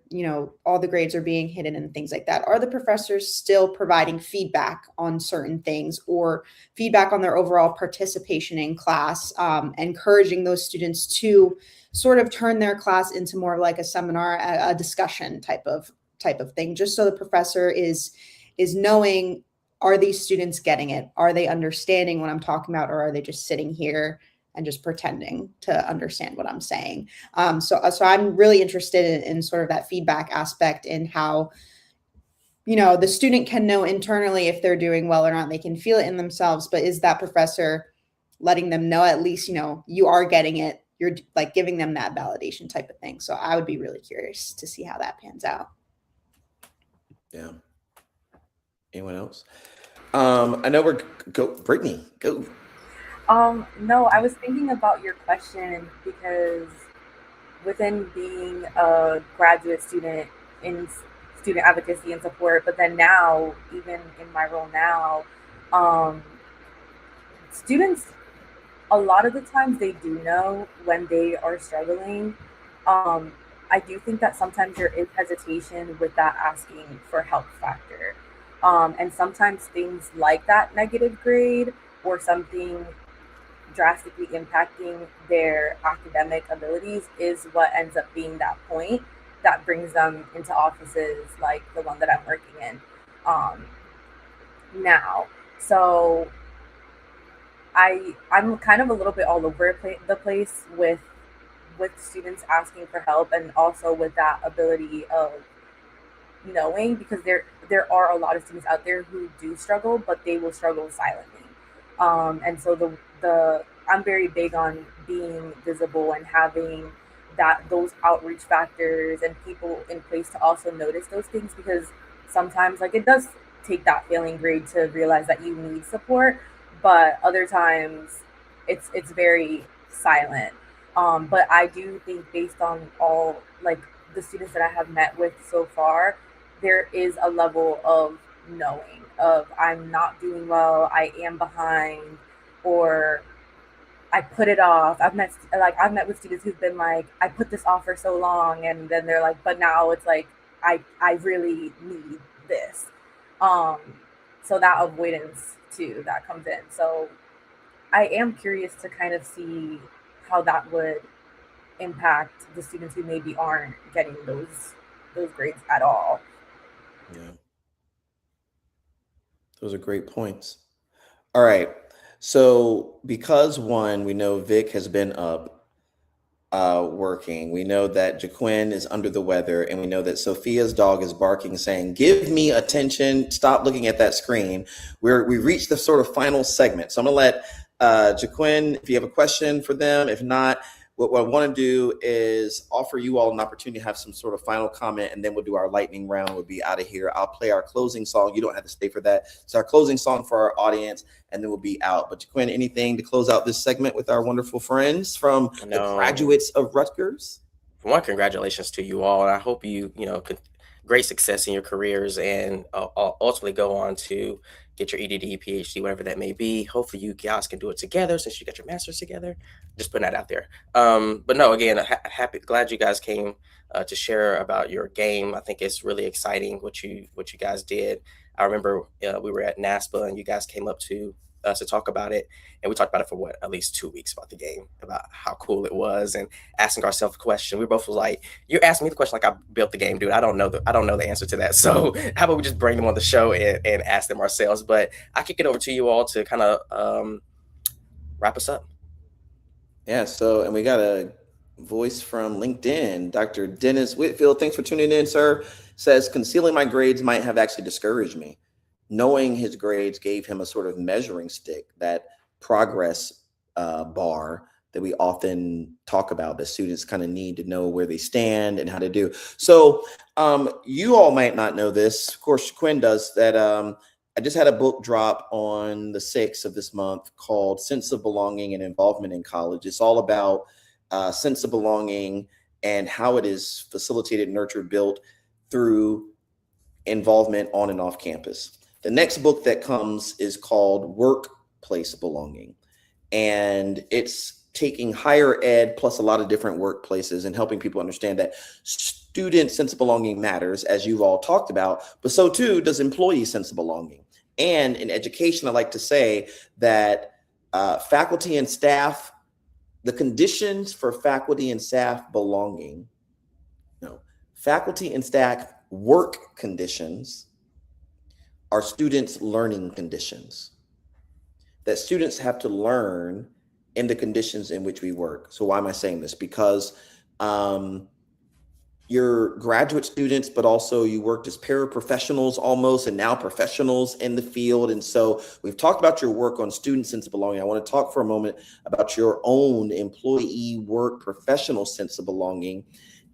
all the grades are being hidden and things like that, are the professors still providing feedback on certain things, or feedback on their overall participation in class, encouraging those students to sort of turn their class into more like a seminar, a discussion type of thing, just so the professor is knowing, are these students getting it? Are they understanding what I'm talking about? Or are they just sitting here and just pretending to understand what I'm saying? So I'm really interested in sort of that feedback aspect, in how, the student can know internally if they're doing well or not. They can feel it in themselves, but is that professor letting them know, at least, you are getting it? You're like giving them that validation type of thing. So I would be really curious to see how that pans out. Yeah. Anyone else? I know Brittany, go. No, I was thinking about your question, because within being a graduate student in student advocacy and support, but then now, even in my role now, students, a lot of the times they do know when they are struggling. I do think that sometimes there is hesitation with that asking for help factor. And sometimes things like that negative grade or something drastically impacting their academic abilities is what ends up being that point that brings them into offices like the one that I'm working in now. So I'm kind of a little bit all over the place with students asking for help, and also with that ability of knowing, because there are a lot of students out there who do struggle, but they will struggle silently. And so I'm very big on being visible and having those outreach factors and people in place to also notice those things, because sometimes, like, it does take that failing grade to realize that you need support, but other times it's very silent. But I do think, based on all, like, the students that I have met with so far, there is a level of knowing of, I'm not doing well, I am behind, or I put it off. I've met with students who've been like, I put this off for so long, and then they're like, but now it's like, I really need this. so that avoidance too that comes in. So I am curious to kind of see how that would impact the students who maybe aren't getting those grades at all. Yeah. Those are great points. All right. So because one, we know Vic has been up working. We know that J'Quen is under the weather, and we know that Sophia's dog is barking, saying, "Give me attention! Stop looking at that screen." We reached the sort of final segment, so I'm gonna let J'Quen, if you have a question for them. If not, what I want to do is offer you all an opportunity to have some sort of final comment, and then we'll do our lightning round. We'll be out of here. I'll play our closing song. You don't have to stay for that. It's our closing song for our audience, and then we'll be out. But J'Quen, anything to close out this segment with our wonderful friends from the graduates of Rutgers? For one, congratulations to you all, and I hope you great success in your careers, and ultimately go on to get your EDD, PhD, whatever that may be. Hopefully you guys can do it together since you got your master's together. Just putting that out there. But no, again, glad you guys came to share about your game. I think it's really exciting what you guys did. I remember we were at NASPA and you guys came up to us to talk about it, and we talked about it for at least 2 weeks about the game, about how cool it was, and asking ourselves a question. We both was like, "You're asking me the question like I built the game, dude. I don't know the answer to that. So how about we just bring them on the show and ask them ourselves?" But I kick it over to you all to kind of wrap us up. Yeah. So, and we got a voice from LinkedIn, Dr. Dennis Whitfield. Thanks for tuning in, sir. Says, "Concealing my grades might have actually discouraged me. Knowing his grades gave him a sort of measuring stick, that progress bar that we often talk about, that students kind of need to know where they stand and how to do." So you all might not know this. Of course, Quinn does that. I just had a book drop on the 6th of this month called Sense of Belonging and Involvement in College. It's all about sense of belonging and how it is facilitated, nurtured, built through involvement on and off campus. The next book that comes is called Workplace Belonging, and it's taking higher ed plus a lot of different workplaces and helping people understand that student sense of belonging matters, as you've all talked about, but so too does employee sense of belonging. And in education, I like to say that faculty and staff, the conditions for faculty and staff belonging, faculty and staff work conditions are students' learning conditions. That students have to learn in the conditions in which we work. So why am I saying this? Because you're graduate students, but also you worked as paraprofessionals almost, and now professionals in the field. And so we've talked about your work on student sense of belonging. I want to talk for a moment about your own employee work professional sense of belonging,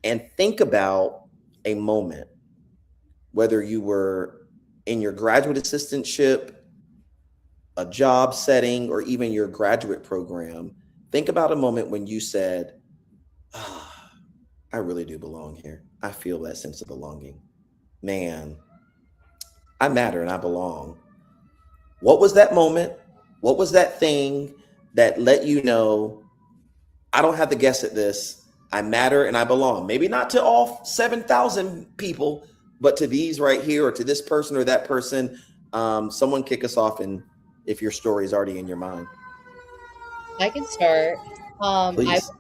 and think about a moment, whether you were in your graduate assistantship, a job setting, or even your graduate program. Think about a moment when you said, I really do belong here. I feel that sense of belonging. Man, I matter and I belong. What was that moment? What was that thing that let you know, I don't have to guess at this. I matter and I belong. Maybe not to all 7,000 people, but to these right here, or to this person or that person. Someone kick us off, and if your story is already in your mind. I can start. Please.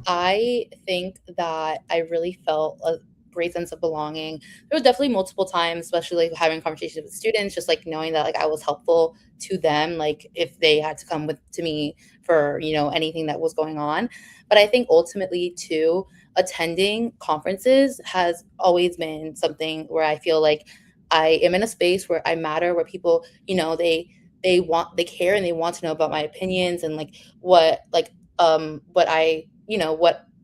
I think that I really felt a great sense of belonging. There was definitely multiple times, especially like having conversations with students, just like knowing that like I was helpful to them, like if they had to come to me for, anything that was going on. But I think ultimately too, attending conferences has always been something where I feel like I am in a space where I matter, where people, they care and they want to know about my opinions and like what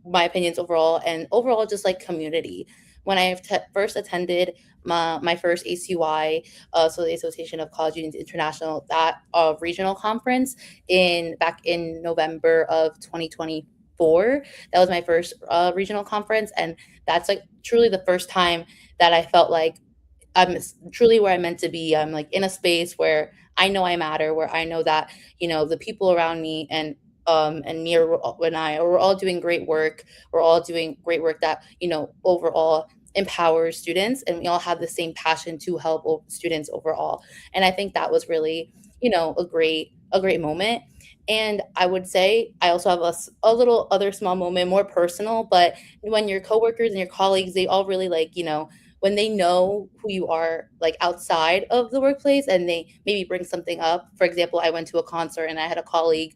my opinions overall, and overall just like community. When I first attended my first ACY, so the Association of College Unions International, that regional conference back in November of 2024, that was my first regional conference, and that's like truly the first time that I felt like I'm truly where I'm meant to be. I'm like in a space where I know I matter, where I know that the people around me and me and I, we're all doing great work. We're all doing great work that overall empowers students, and we all have the same passion to help students overall. And I think that was really, a great moment. And I would say I also have a little other small moment, more personal, but when your coworkers and your colleagues, they all really like, when they know who you are like outside of the workplace and they maybe bring something up. For example, I went to a concert and I had a colleague,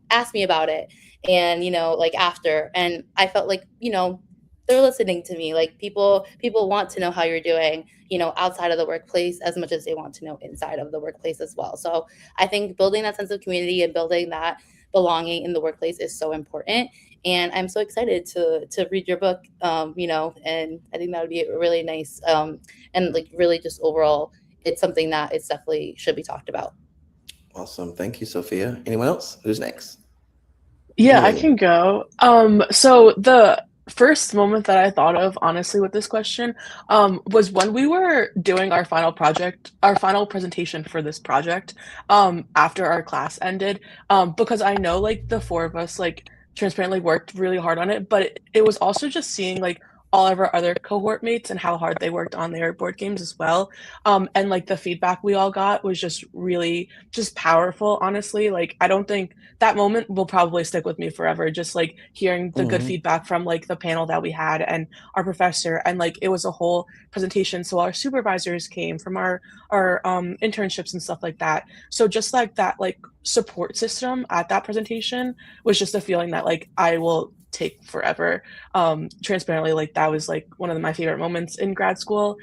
ask me about it, and like after, and I felt like, they're listening to me. Like people want to know how you're doing, outside of the workplace as much as they want to know inside of the workplace as well. So I think building that sense of community and building that belonging in the workplace is so important. And I'm so excited to read your book, and I think that would be really nice, and like really just overall, it's something that it's definitely should be talked about. Awesome. Thank you, Sophia. Anyone else? Who's next? Yeah, I Emily. can go. So the first moment that I thought of, honestly, with this question, was when we were doing our final presentation for this project, after our class ended, because I know like the four of us like transparently worked really hard on it, but it was also just seeing like all of our other cohort mates and how hard they worked on their board games as well. And like the feedback we all got was just really just powerful, honestly. Like I don't think that moment will probably stick with me forever, just like hearing the good feedback from like the panel that we had and our professor, and like it was a whole presentation, so our supervisors came from our internships and stuff like that. So just like that like support system at that presentation was just a feeling that like I will take forever. Transparently, like that was like one of my favorite moments in grad school,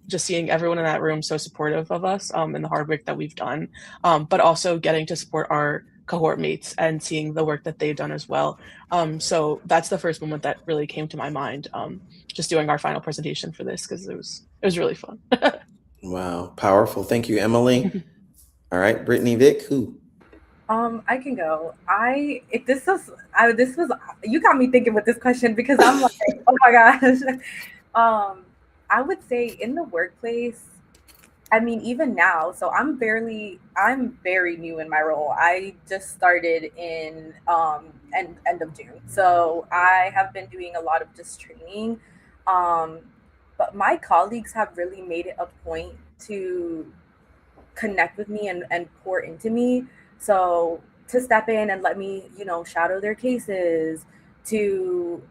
just seeing everyone in that room so supportive of us, and the hard work that we've done, but also getting to support our cohort mates and seeing the work that they've done as well. So that's the first moment that really came to my mind, just doing our final presentation for this, because it was really fun. Wow, powerful. Thank you, Emily. All right, Brittany, Vic, who? I can go. This was you got me thinking with this question, because I'm like, oh my gosh. I would say in the workplace, I mean, even now, so I'm very new in my role. I just started in end of June. So I have been doing a lot of just training. But my colleagues have really made it a point to connect with me and pour into me. So to step in and let me, shadow their cases, to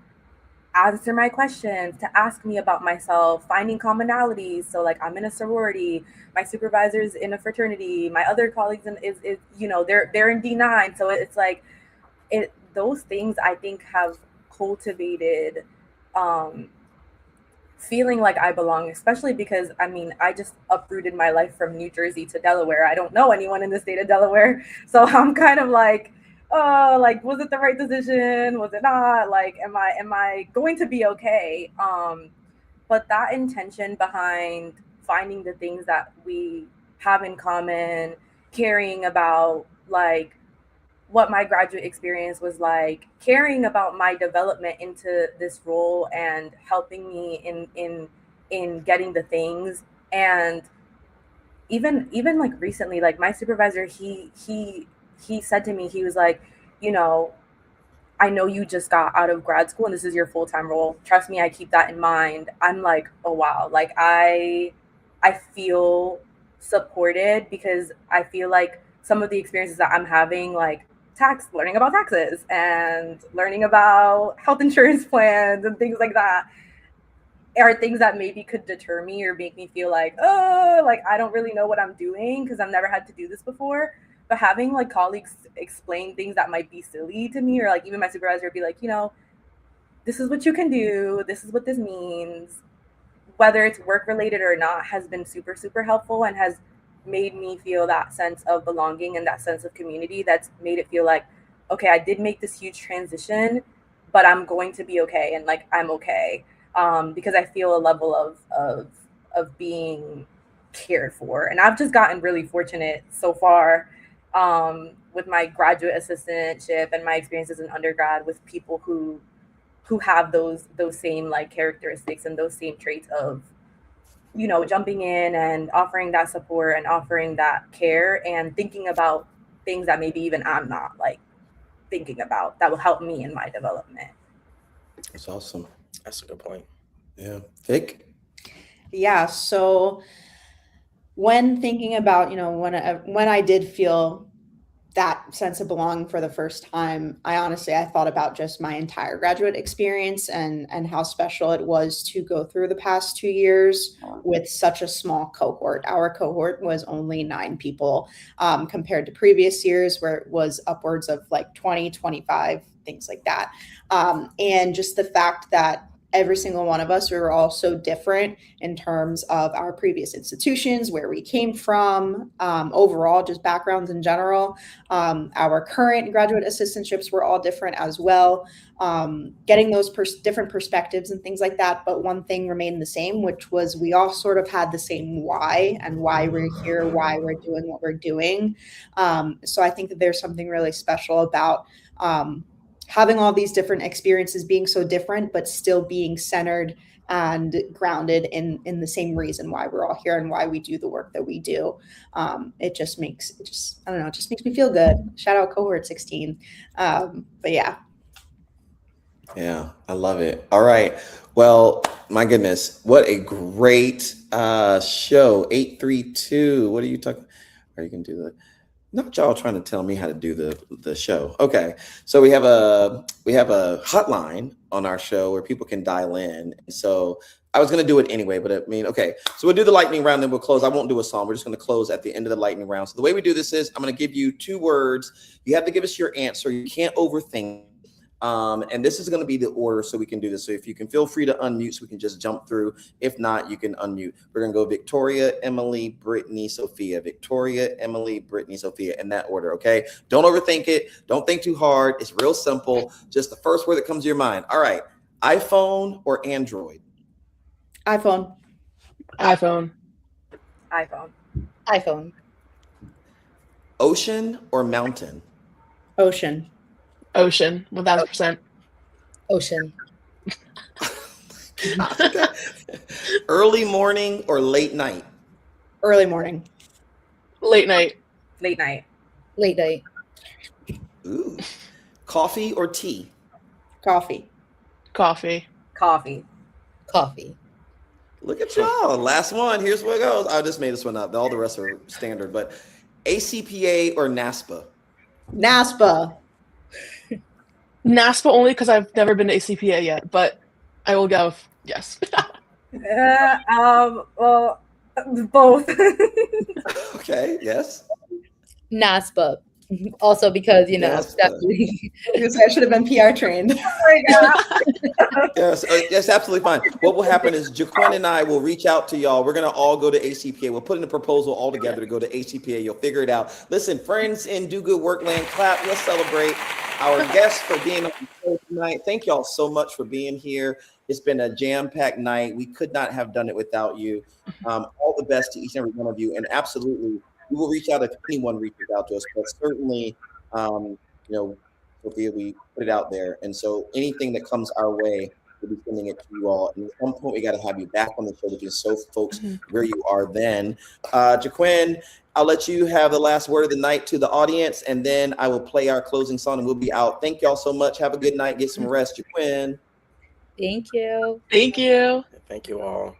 answer my questions, to ask me about myself, finding commonalities. So like I'm in a sorority, my supervisor's in a fraternity, my other colleagues is they're in D9. So it's like those things I think have cultivated feeling like I belong, especially because I mean, I just uprooted my life from New Jersey to Delaware. I don't know anyone in the state of Delaware. So I'm kind of like, oh, like, was it the right decision? Was it not? Like, am I going to be okay? But that intention behind finding the things that we have in common, caring about like what my graduate experience was like, caring about my development into this role and helping me in getting the things. And even like recently, like my supervisor, he said to me, he was like, I know you just got out of grad school and this is your full-time role. Trust me, I keep that in mind. I'm like, oh wow, like I feel supported, because I feel like some of the experiences that I'm having, like learning about taxes and learning about health insurance plans and things like that, are things that maybe could deter me or make me feel like, oh, like I don't really know what I'm doing because I've never had to do this before. But having like colleagues explain things that might be silly to me, or like even my supervisor would be like, this is what you can do, this is what this means, whether it's work related or not, has been super, super helpful and has made me feel that sense of belonging and that sense of community. That's made it feel like, okay, I did make this huge transition, but I'm going to be okay, and like I'm okay, because I feel a level of being cared for. And I've just gotten really fortunate so far, with my graduate assistantship and my experiences in undergrad with people who have those same like characteristics and those same traits of jumping in and offering that support and offering that care and thinking about things that maybe even I'm not like thinking about, that will help me in my development. That's awesome. That's a good point. Yeah. Vic? Yeah. So when thinking about, when I did feel that sense of belonging for the first time, I thought about just my entire graduate experience and how special it was to go through the past 2 years with such a small cohort. Our cohort was only 9 people, compared to previous years where it was upwards of like 20, 25, things like that. And just the fact that every single one of us, we were all so different in terms of our previous institutions, where we came from, overall, just backgrounds in general. Our current graduate assistantships were all different as well. Getting those different perspectives and things like that. But one thing remained the same, which was we all sort of had the same why and why we're here, why we're doing what we're doing. So I think that there's something really special about having all these different experiences being so different, but still being centered and grounded in the same reason why we're all here and why we do the work that we do. It just makes me feel good. Shout out cohort 16. But yeah. Yeah, I love it. All right. Well, my goodness, what a great show. 832. What are you talking? Are you going to do that? Not y'all trying to tell me how to do the show. Okay. So we have a hotline on our show where people can dial in. So I was going to do it anyway, but okay. So we'll do the lightning round, then we'll close. I won't do a song. We're just going to close at the end of the lightning round. So the way we do this is I'm going to give you 2 words. You have to give us your answer. You can't overthink. And this is going to be the order so we can do this. So if you can feel free to unmute so we can just jump through. If not, you can unmute. We're going to go Victoria, Emily, Brittany, Sophia. Victoria, Emily, Brittany, Sophia, in that order. Okay. Don't overthink it. Don't think too hard. It's real simple. Just the first word that comes to your mind. All right. iPhone or Android? iPhone. iPhone. Ocean or mountain? Ocean. 1000%. Ocean. Early morning or late night? Early morning. Late night. Ooh. Coffee or tea? Coffee. Look at y'all. Last one. Here's what it goes. I just made this one up. All the rest are standard. But ACPA or NASPA? NASPA only because I've never been to ACPA yet, but I will go yes. Well, both. Okay, yes. NASPA. Also because, NASPA. definitely. I should have been PR trained. Yes, that's absolutely fine. What will happen is J'Quen and I will reach out to y'all. We're going to all go to ACPA. We'll put in a proposal all together to go to ACPA. You'll figure it out. Listen, friends in Do Good Work Land, clap. Let's celebrate our guests for being on the show tonight. Thank y'all so much for being here. It's been a jam-packed night. We could not have done it without you. All the best to each and every one of you. And absolutely, we will reach out if anyone reaches out to us. But certainly, Sophia, we put it out there. And so anything that comes our way, we'll be sending it to you all. And at some point, we got to have you back on the show to show folks where you are then. J'Quen, I'll let you have the last word of the night to the audience, and then I will play our closing song and we'll be out. Thank y'all so much. Have a good night. Get some rest. J'Quen. Thank you. Thank you. Thank you all.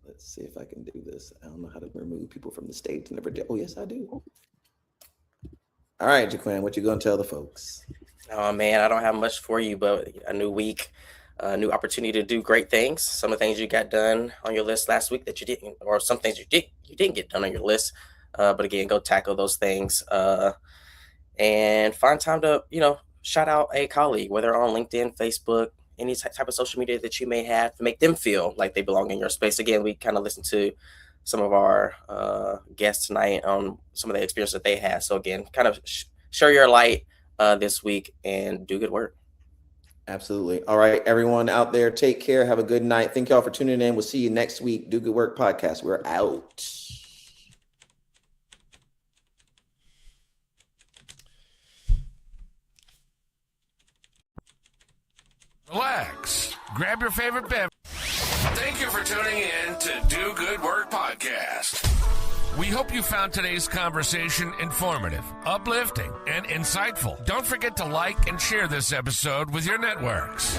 Let's see if I can do this. I don't know how to remove people from the stage. Never did. Oh, yes, I do. All right, J'Quen, what you going to tell the folks? Oh, man, I don't have much for you, but a new week, a new opportunity to do great things. Some of the things you got done on your list last week that you didn't, or some things you didn't get done on your list. But again, go tackle those things and find time to, shout out a colleague, whether on LinkedIn, Facebook, any type of social media that you may have to make them feel like they belong in your space. Again, we kind of listened to some of our guests tonight on some of the experience that they had. So again, kind of share your light this week and do good work. Absolutely. All right, everyone out there, take care. Have a good night. Thank y'all for tuning in. We'll see you next week. Do Good Work Podcast. We're out. Relax. Grab your favorite beverage. Thank you for tuning in to Do Good Work Podcast. We hope you found today's conversation informative, uplifting, and insightful. Don't forget to like and share this episode with your networks.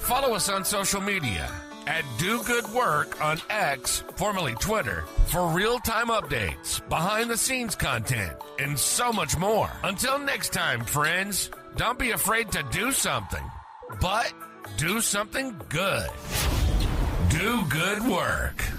Follow us on social media at Do Good Work on X, formerly Twitter, for real-time updates, behind-the-scenes content, and so much more. Until next time, friends, don't be afraid to do something, but do something good. Do good work.